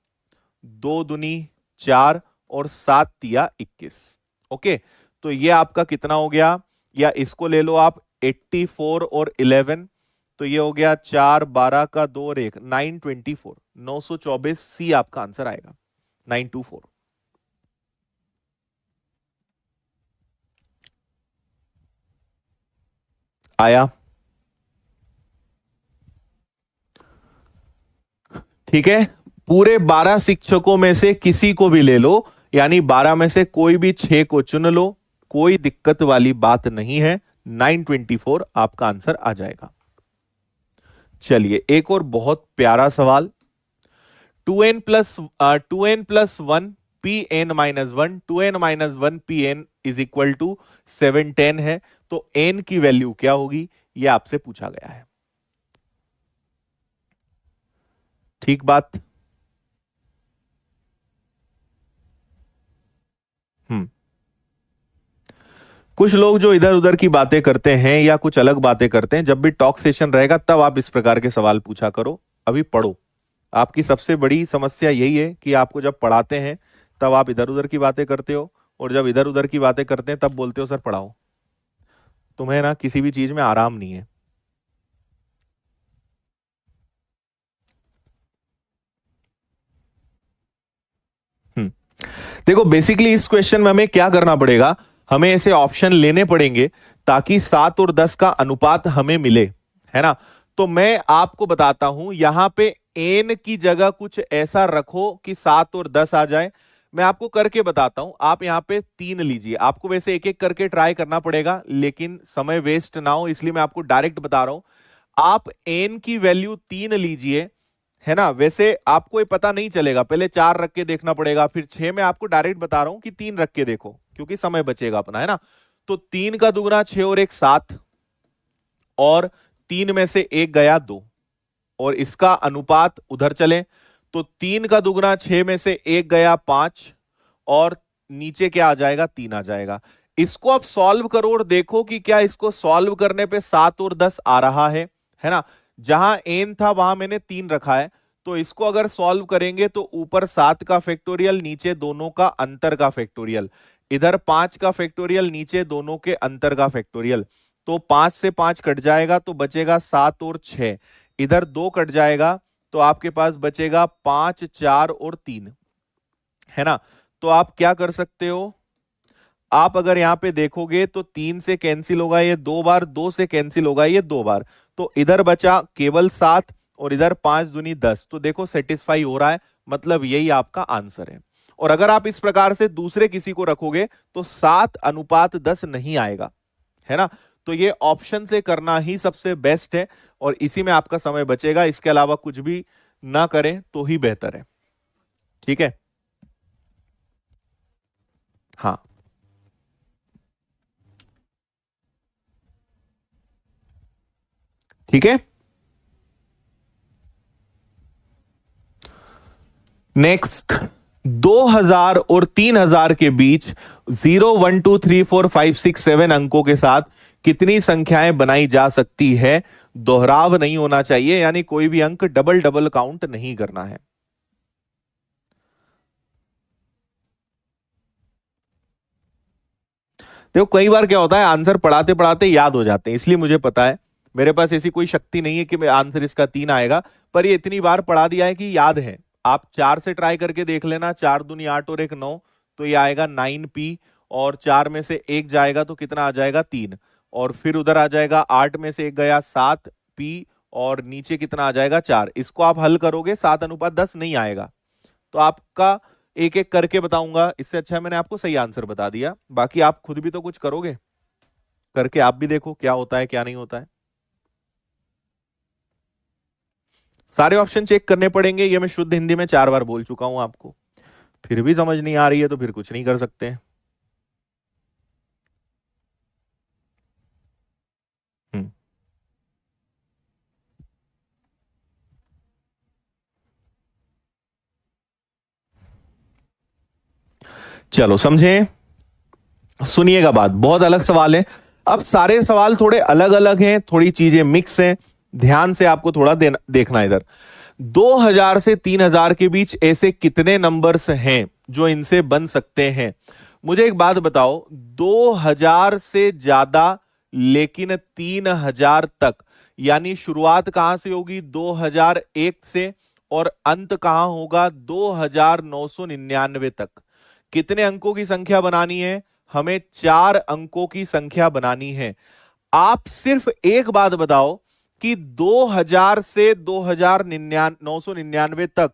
2 दूनी 4 और 7 तिया 21। ओके, तो ये आपका कितना हो गया, या इसको ले लो आप 84 और 11, तो ये हो गया 4 12 का 2 और 1 924, 924 सी आपका आंसर आएगा, 924। आया, ठीक है। पूरे 12 शिक्षकों में से किसी को भी ले लो, यानी 12 में से कोई भी 6 को चुन लो, कोई दिक्कत वाली बात नहीं है, 924 आपका आंसर आ जाएगा। चलिए एक और बहुत प्यारा सवाल, 2n plus 1 P N minus 1, 2n minus 1 P N is equal to 710 है, तो n की वैल्यू क्या होगी, यह आपसे पूछा गया है। ठीक बात, कुछ लोग जो इधर उधर की बातें करते हैं या कुछ अलग बातें करते हैं, जब भी टॉक सेशन रहेगा तब आप इस प्रकार के सवाल पूछा करो, अभी पढ़ो। आपकी सबसे बड़ी समस्या यही है कि आपको जब पढ़ाते हैं तब आप इधर उधर की बातें करते हो, और जब इधर उधर की बातें करते हैं तब बोलते हो सर पढ़ाओ। तुम्हें ना किसी भी चीज में आराम नहीं है। देखो बेसिकली इस क्वेश्चन में हमें क्या करना पड़ेगा, हमें ऐसे ऑप्शन लेने पड़ेंगे ताकि 7 और 10 का अनुपात हमें मिले, है ना। तो मैं आपको बताता हूं, यहां पे एन की जगह कुछ ऐसा रखो कि 7 और 10 आ जाए। मैं आपको करके बताता हूं, आप यहां पे 3 लीजिए, आपको वैसे एक एक करके ट्राई करना पड़ेगा लेकिन समय वेस्ट ना हो इसलिए मैं आपको डायरेक्ट बता रहा हूं। आप एन की वैल्यू 3 लीजिए, है ना। वैसे आपको ये पता नहीं चलेगा, पहले 4 रख के देखना पड़ेगा, फिर 6, में आपको डायरेक्ट बता रहा हूं कि 3 रख के देखो क्योंकि समय बचेगा अपना, है ना। तो 3 का दुगना 6 और 1 7, और 3 में से 1 गया 2, और इसका अनुपात उधर चले तो 3 का दुगना 6 में से 1 गया 5, और नीचे क्या आ जाएगा 3 आ जाएगा। इसको आप सॉल्व करो और देखो कि क्या इसको सॉल्व करने पे 7 और 10 आ रहा है ना। जहां एन था वहां मैंने 3 रखा है, तो इसको अगर सॉल्व करेंगे तो ऊपर 7 का फैक्टोरियल, नीचे दोनों का अंतर का फैक्टोरियल, इधर 5 का फैक्टोरियल, नीचे दोनों के अंतर का फैक्टोरियल। तो 5 से 5 कट जाएगा तो बचेगा 7 और 6, इधर 2 कट जाएगा तो आपके पास बचेगा 5, 4 और 3, है ना। तो आप क्या कर सकते हो, आप अगर यहां पे देखोगे तो 3 से कैंसिल होगा ये 2 बार, 2 से कैंसिल होगा ये 2 बार, तो इधर बचा केवल 7 और इधर 5 दूनी 10। तो देखो सेटिस्फाई हो रहा है, मतलब यही आपका आंसर है। और अगर आप इस प्रकार से दूसरे किसी को रखोगे तो 7:10 नहीं आएगा, है ना। तो ये ऑप्शन से करना ही सबसे बेस्ट है और इसी में आपका समय बचेगा, इसके अलावा कुछ भी ना करें तो ही बेहतर है। ठीक है, हाँ ठीक है। नेक्स्ट, 2000 और 3000 के बीच 0, 1, 2, 3, 4, 5, 6, 7 अंकों के साथ कितनी संख्याएं बनाई जा सकती है। दोहराव नहीं होना चाहिए, यानी कोई भी अंक डबल डबल काउंट नहीं करना है। देखो कई बार क्या होता है, आंसर पढ़ाते पढ़ाते याद हो जाते हैं, इसलिए मुझे पता है, मेरे पास ऐसी कोई शक्ति नहीं है कि आंसर इसका 3 आएगा, पर ये इतनी बार पढ़ा दिया है कि याद है। आप 4 से ट्राई करके देख लेना, 4 दूनी 8 और 1 9, तो ये आएगा 9p, और 4 में से 1 जाएगा तो कितना आ जाएगा 3, और फिर उधर आ जाएगा 8 में से 1 गया 7p, और नीचे कितना आ जाएगा 4। इसको आप हल करोगे 7:10 नहीं आएगा। तो आपका एक एक करके बताऊंगा, इससे अच्छा मैंने आपको सही आंसर बता दिया, बाकी आप खुद भी तो कुछ करोगे, करके आप भी देखो क्या होता है क्या नहीं होता है। सारे ऑप्शन चेक करने पड़ेंगे, ये मैं शुद्ध हिंदी में 4 बार बोल चुका हूं आपको, फिर भी समझ नहीं आ रही है तो फिर कुछ नहीं कर सकते हैं। चलो समझे, सुनिएगा बात, बहुत अलग सवाल है। अब सारे सवाल थोड़े अलग अलग हैं, थोड़ी चीजें मिक्स हैं, ध्यान से आपको थोड़ा देखना इधर। 2000 से 3000 के बीच ऐसे कितने नंबर्स हैं जो इनसे बन सकते हैं। मुझे एक बात बताओ, 2000 से ज्यादा लेकिन 3000 तक, यानी शुरुआत कहां से होगी 2001 से और अंत कहां होगा 2999 तक। कितने अंकों की संख्या बनानी है, हमें 4 अंकों की संख्या बनानी है। आप सिर्फ एक बात बताओ कि 2000 से 2999 तक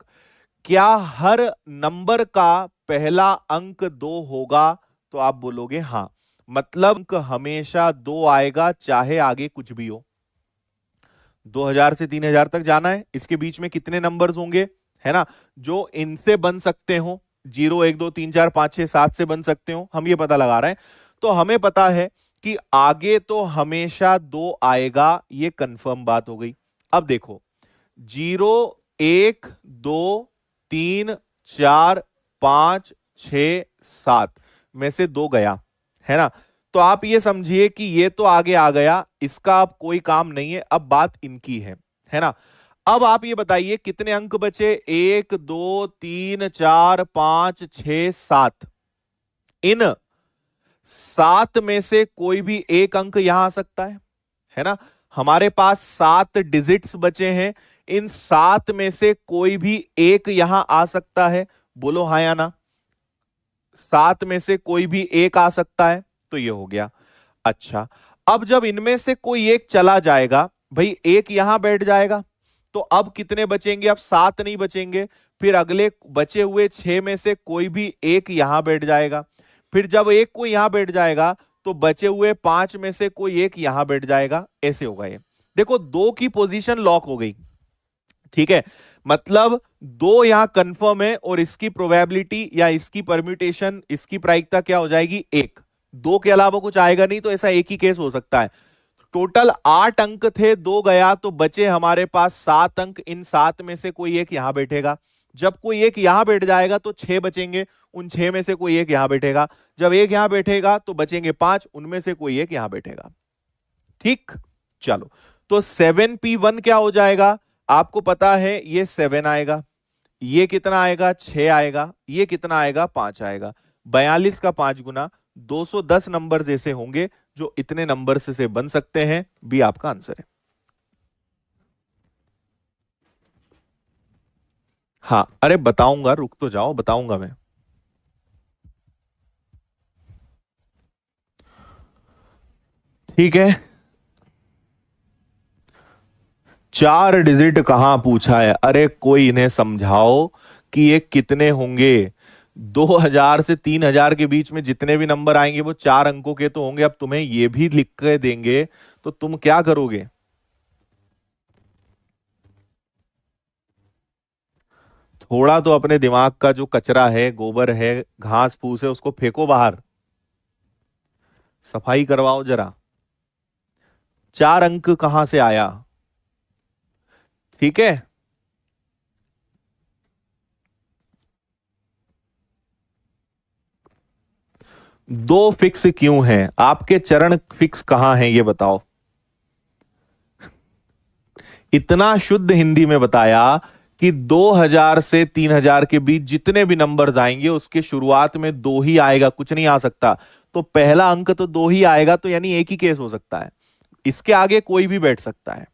क्या हर नंबर का पहला अंक 2 होगा, तो आप बोलोगे हां, मतलब अंक हमेशा 2 आएगा चाहे आगे कुछ भी हो। 2000 से 3000 तक जाना है, इसके बीच में कितने नंबर्स होंगे, है ना, जो इनसे बन सकते हो। 0, 1, 2, 3, 4, 5, 6, 7 से बन सकते हो, हम ये पता लगा रहे हैं। तो हमें पता है कि आगे तो हमेशा 2 आएगा, ये कंफर्म बात हो गई। अब देखो 0, 1, 2, 3, 4, 5, 6, 7 में से 2 गया, है ना। तो आप ये समझिए कि ये तो आगे आ गया, इसका अब कोई काम नहीं है, अब बात इनकी है ना। अब आप ये बताइए कितने अंक बचे, 1, 2, 3, 4, 5, 6, 7। इन 7 में से कोई भी एक अंक यहां आ सकता है ना। हमारे पास 7 डिजिट्स बचे हैं, इन 7 में से कोई भी एक यहां आ सकता है, बोलो हाँ या ना। 7 में से कोई भी एक आ सकता है, तो ये हो गया। अच्छा, अब जब इनमें से कोई एक चला जाएगा, भाई एक यहां बैठ जाएगा, तो अब कितने बचेंगे, अब 7 नहीं बचेंगे, फिर अगले बचे हुए 6 में से कोई भी एक यहां बैठ जाएगा, फिर जब एक कोई यहां बैठ जाएगा तो बचे हुए 5 में से कोई एक यहां बैठ जाएगा, ऐसे होगा ये। देखो 2 की पोजीशन लॉक हो गई, ठीक है, मतलब 2 यहां कंफर्म है और इसकी प्रोबेबिलिटी या इसकी परम्यूटेशन, इसकी प्रायिकता क्या हो जाएगी 1। 2 के अलावा कुछ आएगा नहीं, तो ऐसा एक ही केस हो सकता है। टोटल 8 अंक थे, 2 गया तो बचे हमारे पास 7 अंक, इन 7 में से कोई एक यहां बैठेगा, जब कोई एक यहां बैठ जाएगा तो 6 बचेंगे, उन 6 में से कोई एक यहां बैठेगा, जब एक यहां बैठेगा तो बचेंगे 5, उनमें से कोई एक यहां बैठेगा। ठीक, चलो तो 7p1 क्या हो जाएगा, आपको पता है ये 7 आएगा, ये कितना आएगा 6 आएगा, ये कितना आएगा 5 आएगा। 42 का 5 गुना 210 नंबर्स ऐसे होंगे जो इतने नंबर्स से बन सकते हैं। बी आपका आंसर है। हाँ अरे बताऊंगा, रुक तो जाओ, बताऊंगा मैं। ठीक है, 4 डिजिट कहां पूछा है? अरे कोई इन्हें समझाओ कि ये कितने होंगे। 2000 से 3000 के बीच में जितने भी नंबर आएंगे वो 4 अंकों के तो होंगे। अब तुम्हें ये भी लिख के देंगे तो तुम क्या करोगे? थोड़ा तो अपने दिमाग का जो कचरा है, गोबर है, घास फूस है, उसको फेंको बाहर, सफाई करवाओ जरा। 4 अंक कहां से आया? ठीक है, दो फिक्स क्यों हैं? आपके चरण फिक्स कहां हैं ये बताओ। इतना शुद्ध हिंदी में बताया कि 2000 से 3000 के बीच जितने भी नंबर्स आएंगे उसके शुरुआत में 2 ही आएगा, कुछ नहीं आ सकता। तो पहला अंक तो 2 ही आएगा, तो यानी एक ही केस हो सकता है, इसके आगे कोई भी बैठ सकता है।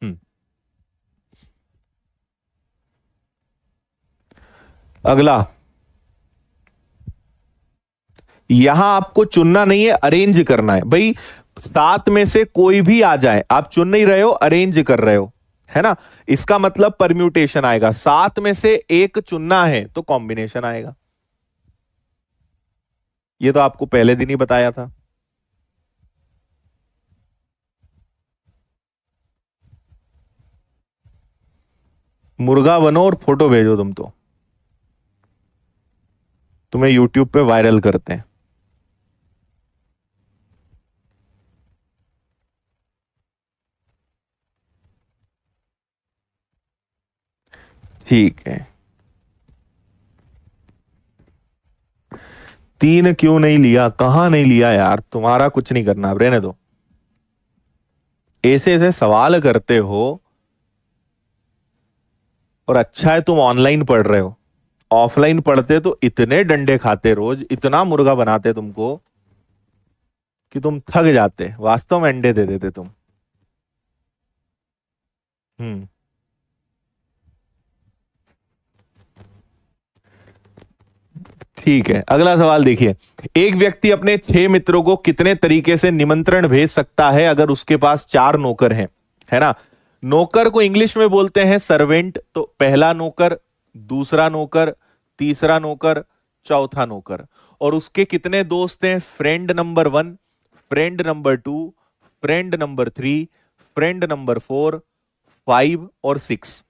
हम्म, अगला, यहां आपको चुनना नहीं है, अरेंज करना है भाई। 7 में से कोई भी आ जाए, आप चुन नहीं रहे हो, अरेंज कर रहे हो, है ना। इसका मतलब परम्यूटेशन आएगा। 7 में से एक चुनना है तो कॉम्बिनेशन आएगा। ये तो आपको पहले दिन ही बताया था। मुर्गा बनो और फोटो भेजो, तुम तो, तुम्हें यूट्यूब पे वायरल करते हैं। ठीक है, 3 क्यों नहीं लिया? कहां नहीं लिया यार, तुम्हारा कुछ नहीं करना, अब रहने दो। ऐसे ऐसे सवाल करते हो, और अच्छा है तुम ऑनलाइन पढ़ रहे हो। ऑफलाइन पढ़ते तो इतने डंडे खाते रोज, इतना मुर्गा बनाते तुमको कि तुम थक जाते, वास्तव में अंडे दे देते तुम। हम्म, ठीक है, अगला सवाल देखिए। एक व्यक्ति अपने 6 मित्रों को कितने तरीके से निमंत्रण भेज सकता है अगर उसके पास 4 नौकर हैं, है ना। नौकर को इंग्लिश में बोलते हैं सर्वेंट। तो पहला नौकर, दूसरा नौकर, तीसरा नौकर, चौथा नौकर। और उसके कितने दोस्त हैं? Friend number 1, friend number 2, friend number 3, friend number 4, 5 और 6,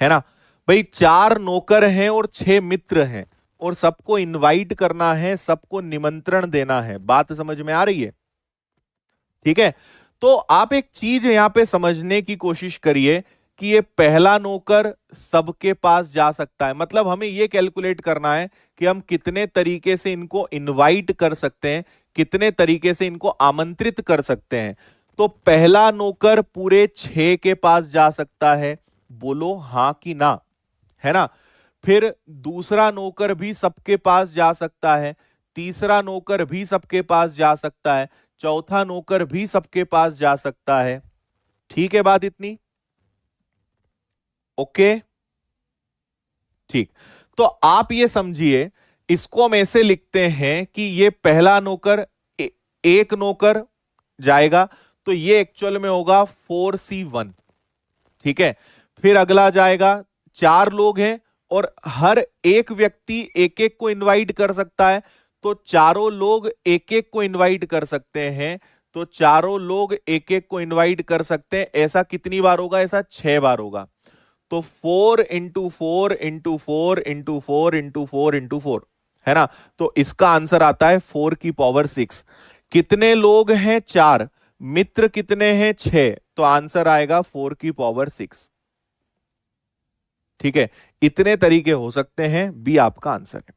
है ना। भाई 4 नौकर हैं और 6 मित्र हैं, और सबको इनवाइट करना है, सबको निमंत्रण देना है। बात समझ में आ रही है? ठीक है, तो आप एक चीज यहां पे समझने की कोशिश करिए कि ये पहला नौकर सबके पास जा सकता है। मतलब हमें ये कैलकुलेट करना है कि हम कितने तरीके से इनको इनवाइट कर सकते हैं, कितने तरीके से इनको आमंत्रित कर सकते हैं। तो पहला नौकर पूरे 6 के पास जा सकता है, बोलो हां कि ना, है ना। फिर दूसरा नौकर भी सबके पास जा सकता है, तीसरा नौकर भी सबके पास जा सकता है, चौथा नौकर भी सबके पास जा सकता है। ठीक है, बात इतनी ओके? ठीक, तो आप ये समझिए, इसको हम ऐसे लिखते हैं कि ये पहला नौकर, एक नौकर जाएगा, तो ये एक्चुअल में होगा 4C1। ठीक है, फिर अगला जाएगा, 4 लोग हैं और हर एक व्यक्ति एक एक को इनवाइट कर सकता है, तो चारों लोग एक एक को इनवाइट कर सकते हैं। तो चारों लोग एक एक को इनवाइट कर सकते हैं। ऐसा कितनी बार होगा? ऐसा 6 बार होगा। तो 4 into 4 into 4 into 4 into 4 into 4, है ना। तो इसका आंसर आता है 4 की पावर 6। कितने लोग हैं? 4। मित्र कितने हैं? 6। तो आंसर आएगा 4 की पावर 6। ठीक है, इतने तरीके हो सकते हैं, बी आपका आंसर है।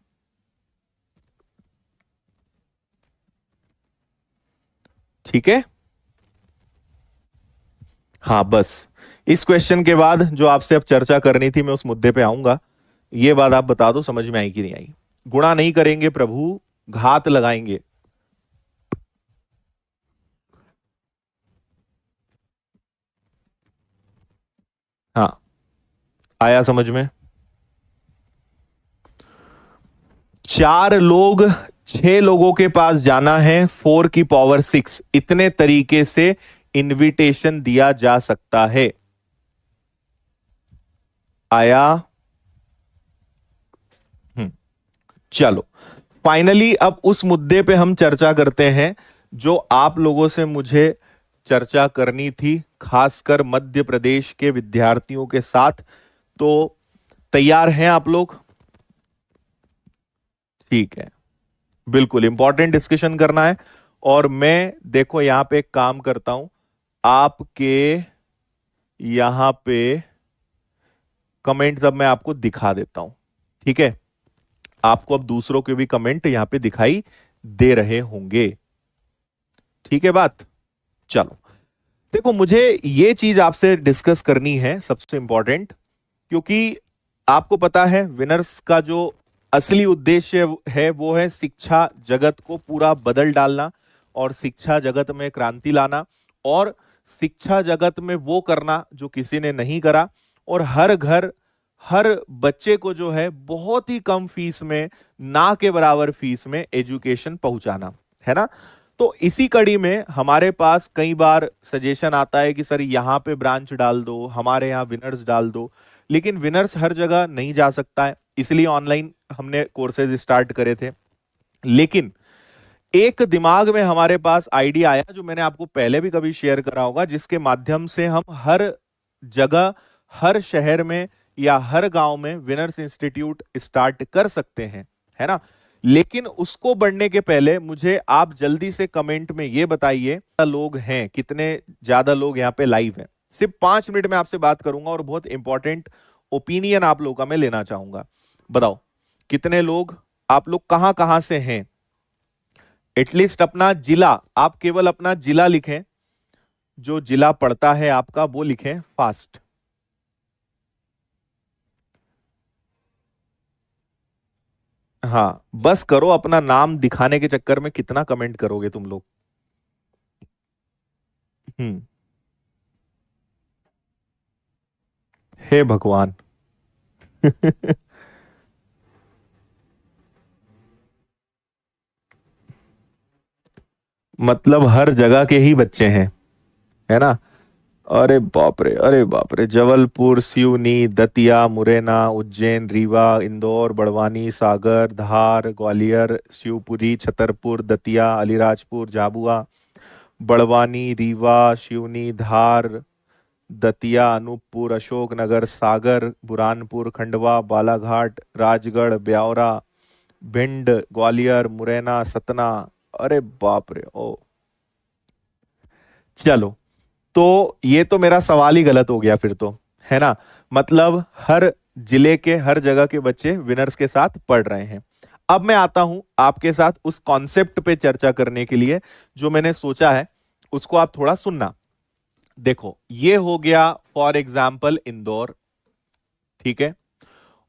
ठीक है, हाँ बस इस क्वेश्चन के बाद जो आपसे अब चर्चा करनी थी मैं उस मुद्दे पे आऊंगा। ये बात आप बता दो समझ में आई कि नहीं आई। गुणा नहीं करेंगे प्रभु, घात लगाएंगे। हाँ, आया समझ में। 4 लोग 6 लोगों के पास जाना है, 4 की पावर 6, इतने तरीके से इनविटेशन दिया जा सकता है। आया। चलो फाइनली अब उस मुद्दे पे हम चर्चा करते हैं जो आप लोगों से मुझे चर्चा करनी थी, खासकर मध्य प्रदेश के विद्यार्थियों के साथ। तो तैयार हैं आप लोग? ठीक है, बिल्कुल इंपॉर्टेंट डिस्कशन करना है। और मैं देखो यहां पे एक काम करता हूं, आपके यहां पे कमेंट्स अब मैं आपको दिखा देता हूं। ठीक है, आपको अब दूसरों के भी कमेंट यहां पे दिखाई दे रहे होंगे। ठीक है बात। चलो देखो, मुझे ये चीज आपसे डिस्कस करनी है सबसे इंपॉर्टेंट, क्योंकि आपको पता है विनर्स का जो असली उद्देश्य है वो है शिक्षा जगत को पूरा बदल डालना और शिक्षा जगत में क्रांति लाना और शिक्षा जगत में वो करना जो किसी ने नहीं करा, और हर घर हर बच्चे को जो है बहुत ही कम फीस में, ना के बराबर फीस में एजुकेशन पहुंचाना, है ना। तो इसी कड़ी में हमारे पास कई बार सजेशन आता है कि सर यहां पे ब्रांच डाल दो, हमारे यहां विनर्स डाल दो, लेकिन विनर्स हर जगह नहीं जा सकता है, इसलिए ऑनलाइन हमने कोर्सेज स्टार्ट करे थे। लेकिन एक दिमाग में हमारे पास आइडिया आया जो मैंने आपको पहले भी कभी शेयर करा होगा, जिसके माध्यम से हम हर जगह, हर शहर में या हर गांव में विनर्स इंस्टीट्यूट स्टार्ट कर सकते हैं, है ना। लेकिन उसको बढ़ने के पहले मुझे आप जल्दी से कमेंट में ये बताइए लोग हैं, कितने ज्यादा लोग यहाँ पे लाइव हैं। सिर्फ 5 मिनट में आपसे बात करूंगा और बहुत इंपॉर्टेंट ओपिनियन आप लोगों का मैं लेना चाहूंगा। बताओ कितने लोग, आप लोग कहां कहां से हैं। एटलीस्ट अपना जिला, आप केवल अपना जिला लिखें, जो जिला पड़ता है आपका वो लिखें फास्ट। हाँ बस करो, अपना नाम दिखाने के चक्कर में कितना कमेंट करोगे तुम लोग। हम्म। हे भगवान। मतलब हर जगह के ही बच्चे हैं, है ना। अरे बाप रे, अरे बाप रे, जबलपुर, सिवनी, दतिया, मुरैना, उज्जैन, रीवा, इंदौर, बड़वानी, सागर, धार, ग्वालियर, शिवपुरी, छतरपुर, दतिया, अलीराजपुर, झाबुआ, बड़वानी, रीवा, शिवनी, धार, दतिया, अनूपपुर, अशोकनगर, सागर, बुरहानपुर, खंडवा, बालाघाट, राजगढ़, ब्यावरा, भिंड, ग्वालियर, मुरैना, सतना। अरे बाप रे, ओ चलो, तो ये तो मेरा सवाल ही गलत हो गया फिर तो, है ना। मतलब हर जिले के, हर जगह के बच्चे विनर्स के साथ पढ़ रहे हैं। अब मैं आता हूं आपके साथ उस कॉन्सेप्ट पे चर्चा करने के लिए जो मैंने सोचा है, उसको आप थोड़ा सुनना। देखो ये हो गया फॉर एग्जाम्पल इंदौर, ठीक है,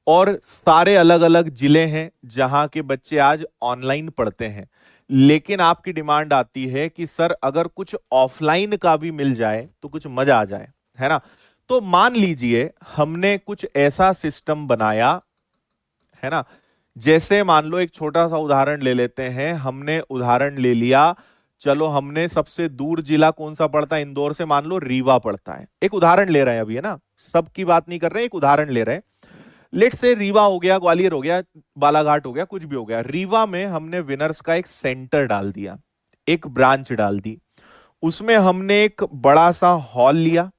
और सारे अलग अलग जिले हैं जहां के बच्चे आज ऑनलाइन पढ़ते हैं। लेकिन आपकी डिमांड आती है कि सर अगर कुछ ऑफलाइन का भी मिल जाए तो कुछ मजा आ जाए, है ना। तो मान लीजिए हमने कुछ ऐसा सिस्टम बनाया, है ना। जैसे मान लो एक छोटा सा उदाहरण ले लेते हैं, हमने उदाहरण ले लिया, चलो हमने सबसे दूर जिला कौन सा पड़ता है इंदौर से, मान लो रीवा पड़ता है, एक उदाहरण ले रहे हैं अभी, है ना, सबकी बात नहीं कर रहे हैं, एक उदाहरण ले रहे हैं। लेट से रीवा हो गया, ग्वालियर हो गया, बालाघाट हो गया, कुछ भी हो गया। रीवा में हमने विनर्स का एक सेंटर डाल दिया, एक ब्रांच डाल दी, उसमें हमने एक बड़ा सा हॉल लिया,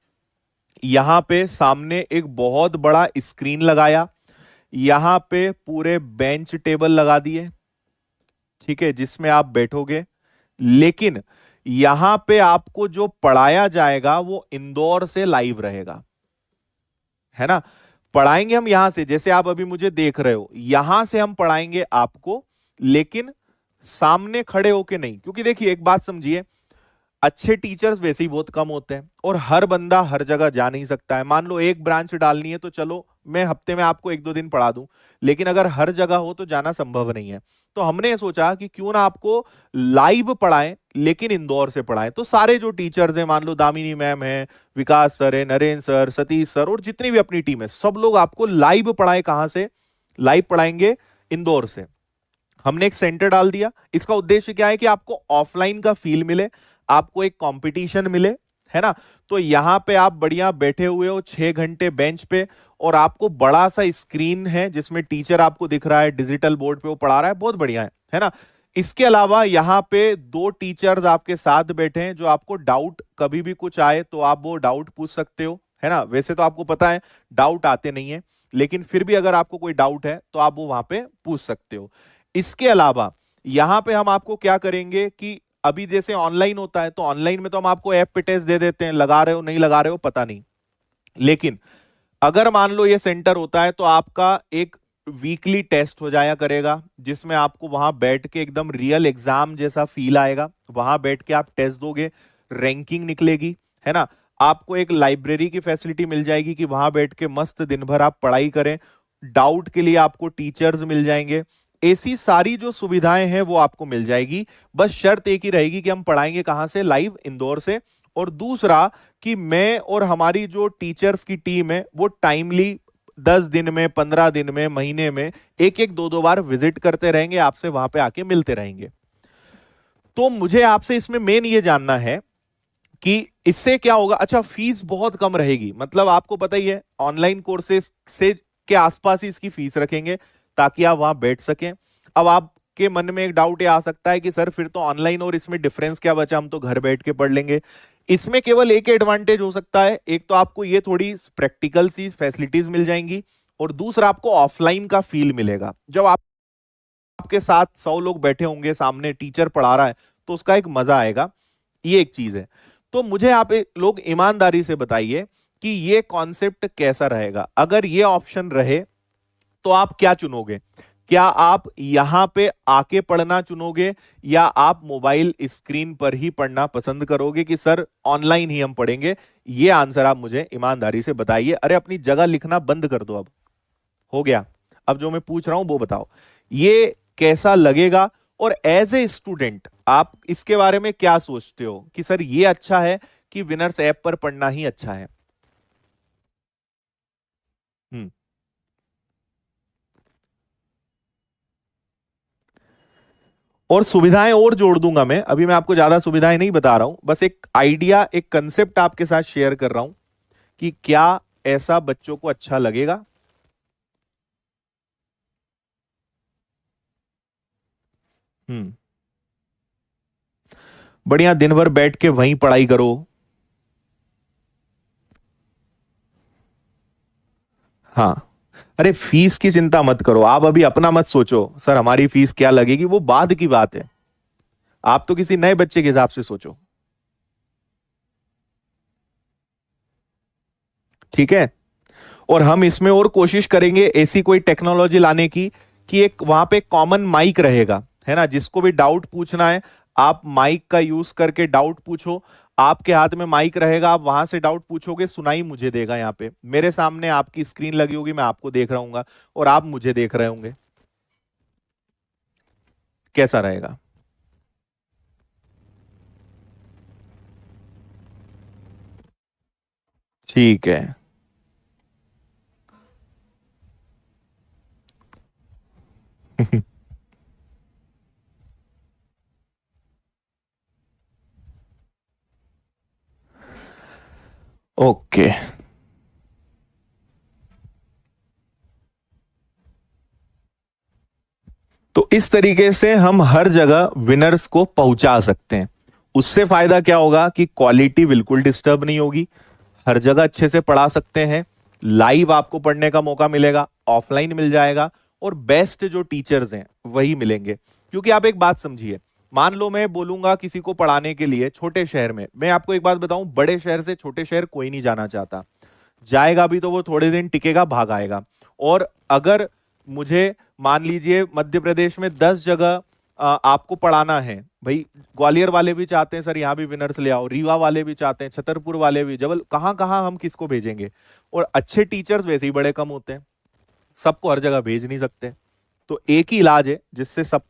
यहां पे सामने एक बहुत बड़ा स्क्रीन लगाया, यहां पे पूरे बेंच टेबल लगा दिए, ठीक है, जिसमें आप बैठोगे। लेकिन यहां पे आपको जो पढ़ाया जाएगा वो इंदौर से लाइव रहेगा, है ना। पढ़ाएंगे हम यहां से, जैसे आप अभी मुझे देख रहे हो, यहां से हम पढ़ाएंगे आपको, लेकिन सामने खड़े होके नहीं। क्योंकि देखिए एक बात समझिए, अच्छे टीचर्स वैसे ही बहुत कम होते हैं और हर बंदा हर जगह जा नहीं सकता है। मान लो एक ब्रांच डालनी है तो चलो मैं हफ्ते में आपको 1-2 दिन पढ़ा दूं, लेकिन अगर हर जगह हो तो जाना संभव नहीं है। तो हमने ये सोचा कि क्यों ना आपको लाइव पढ़ाएं, लेकिन इंदौर से पढ़ाएं। तो सारे जो टीचर्स हैं, मान लो दामिनी मैम है, विकास सर है, नरेंद्र सर, सतीश सर और जितनी भी अपनी टीम है, सब लोग आपको लाइव पढ़ाए। कहां से लाइव पढ़ाएंगे? इंदौर से। हमने एक सेंटर डाल दिया। इसका उद्देश्य क्या है कि आपको ऑफलाइन का फील मिले, आपको एक कंपटीशन मिले, है ना। तो यहां पे आप बढ़िया बैठे हुए हो 6 घंटे बेंच पे और आपको बड़ा सा स्क्रीन है जिसमें टीचर आपको दिख रहा है, डिजिटल बोर्ड पे वो पढ़ा रहा है, बहुत बढ़िया है ना। इसके अलावा यहाँ पे 2 टीचर्स आपके साथ बैठे हैं, जो आपको डाउट कभी भी कुछ आए तो आप वो डाउट पूछ सकते हो, है ना। वैसे तो आपको पता है डाउट आते नहीं है, लेकिन फिर भी अगर आपको कोई डाउट है तो आप वो वहां पे पूछ सकते हो। इसके अलावा यहां पे हम आपको क्या करेंगे कि अभी जैसे ऑनलाइन होता है तो ऑनलाइन में तो हम आपको ऐप पे टेस्ट दे देते हैं, लगा रहे हो नहीं लगा रहे हो पता नहीं। लेकिन अगर मान लो ये सेंटर होता है तो आपका एक वीकली टेस्ट हो जाया करेगा, जिसमें आपको वहां बैठ के एकदम रियल एग्जाम जैसा फील आएगा। वहां बैठ के आप टेस्ट दोगे, रैंकिंग निकलेगी, है ना। आपको एक लाइब्रेरी की फैसिलिटी मिल जाएगी कि वहां बैठ के मस्त दिन भर आप पढ़ाई करें। डाउट के लिए आपको टीचर्स मिल जाएंगे। ऐसी सारी जो सुविधाएं हैं वो आपको मिल जाएगी। बस शर्त एक ही रहेगी कि हम पढ़ाएंगे कहां से? लाइव, इंदौर से। और दूसरा कि मैं और हमारी जो टीचर्स की टीम है वो टाइमली 10 दिन में, 15 दिन में, महीने में 1-1, 2-2 बार विजिट करते रहेंगे, आपसे वहां पे आके मिलते रहेंगे। तो मुझे आपसे इसमें मेन ये जानना है कि इससे क्या होगा। अच्छा, फीस बहुत कम रहेगी, मतलब आपको पता ही है ऑनलाइन कोर्सेज से के आसपास ही इसकी फीस रखेंगे ताकि आप वहां बैठ सकें। अब आपके मन में एक डाउट ये आ सकता है कि सर फिर तो ऑनलाइन और इसमें डिफरेंस क्या बचा, हम तो घर बैठ के पढ़ लेंगे। इसमें केवल एक एडवांटेज हो सकता है, एक तो आपको ये थोड़ी प्रैक्टिकल सी फैसिलिटीज मिल जाएंगी और दूसरा आपको ऑफलाइन का फील मिलेगा। जब आपके साथ 100 लोग बैठे होंगे, सामने टीचर पढ़ा रहा है, तो उसका एक मजा आएगा। ये एक चीज है। तो मुझे आप लोग ईमानदारी से बताइए कि ये कॉन्सेप्ट कैसा रहेगा। अगर ये ऑप्शन रहे तो आप क्या चुनोगे? क्या आप यहां पे आके पढ़ना चुनोगे या आप मोबाइल स्क्रीन पर ही पढ़ना पसंद करोगे कि सर ऑनलाइन ही हम पढ़ेंगे? ये आंसर आप मुझे ईमानदारी से बताइए। अरे अपनी जगह लिखना बंद कर दो, अब हो गया। अब जो मैं पूछ रहा हूं वो बताओ, ये कैसा लगेगा? और एज ए स्टूडेंट आप इसके बारे में क्या सोचते हो कि सर ये अच्छा है कि विनर्स ऐप पर पढ़ना ही अच्छा है? हम्म और सुविधाएं और जोड़ दूंगा मैं। अभी मैं आपको ज्यादा सुविधाएं नहीं बता रहा हूं, बस एक आइडिया, एक कंसेप्ट आपके साथ शेयर कर रहा हूं कि क्या ऐसा बच्चों को अच्छा लगेगा। हम्म बढ़िया, दिन भर बैठ के वहीं पढ़ाई करो। हाँ, अरे फीस की चिंता मत करो, आप अभी अपना मत सोचो सर हमारी फीस क्या लगेगी, वो बाद की बात है। आप तो किसी नए बच्चे के हिसाब से सोचो, ठीक है। और हम इसमें और कोशिश करेंगे ऐसी कोई टेक्नोलॉजी लाने की कि एक वहां पे कॉमन माइक रहेगा, है ना। जिसको भी डाउट पूछना है आप माइक का यूज करके डाउट पूछो। आपके हाथ में माइक रहेगा, आप वहां से डाउट पूछोगे, सुनाई मुझे देगा। यहाँ पे मेरे सामने आपकी स्क्रीन लगी होगी, मैं आपको देख रहा हूँ और आप मुझे देख रहे होंगे। कैसा रहेगा? ठीक है। ओके, तो इस तरीके से हम हर जगह विनर्स को पहुंचा सकते हैं। उससे फायदा क्या होगा कि क्वालिटी बिल्कुल डिस्टर्ब नहीं होगी, हर जगह अच्छे से पढ़ा सकते हैं, लाइव आपको पढ़ने का मौका मिलेगा, ऑफलाइन मिल जाएगा और बेस्ट जो टीचर्स हैं वही मिलेंगे। क्योंकि आप एक बात समझिए, मान लो मैं बोलूंगा किसी को पढ़ाने के लिए छोटे शहर में, मैं आपको एक बात बताऊं, बड़े शहर से छोटे शहर कोई नहीं जाना चाहता। जाएगा भी तो वो थोड़े दिन टिकेगा, भाग आएगा। और अगर मुझे मान लीजिए मध्य प्रदेश में 10 जगह आपको पढ़ाना है, भाई ग्वालियर वाले भी चाहते हैं सर यहाँ भी विनर्स ले आओ, रीवा वाले भी चाहते हैं, छतरपुर वाले भी, जबल कहाँ कहाँ हम किसको भेजेंगे। और अच्छे टीचर्स वैसे ही बड़े कम होते हैं, सबको हर जगह भेज नहीं सकते। तो एक ही इलाज है जिससे सब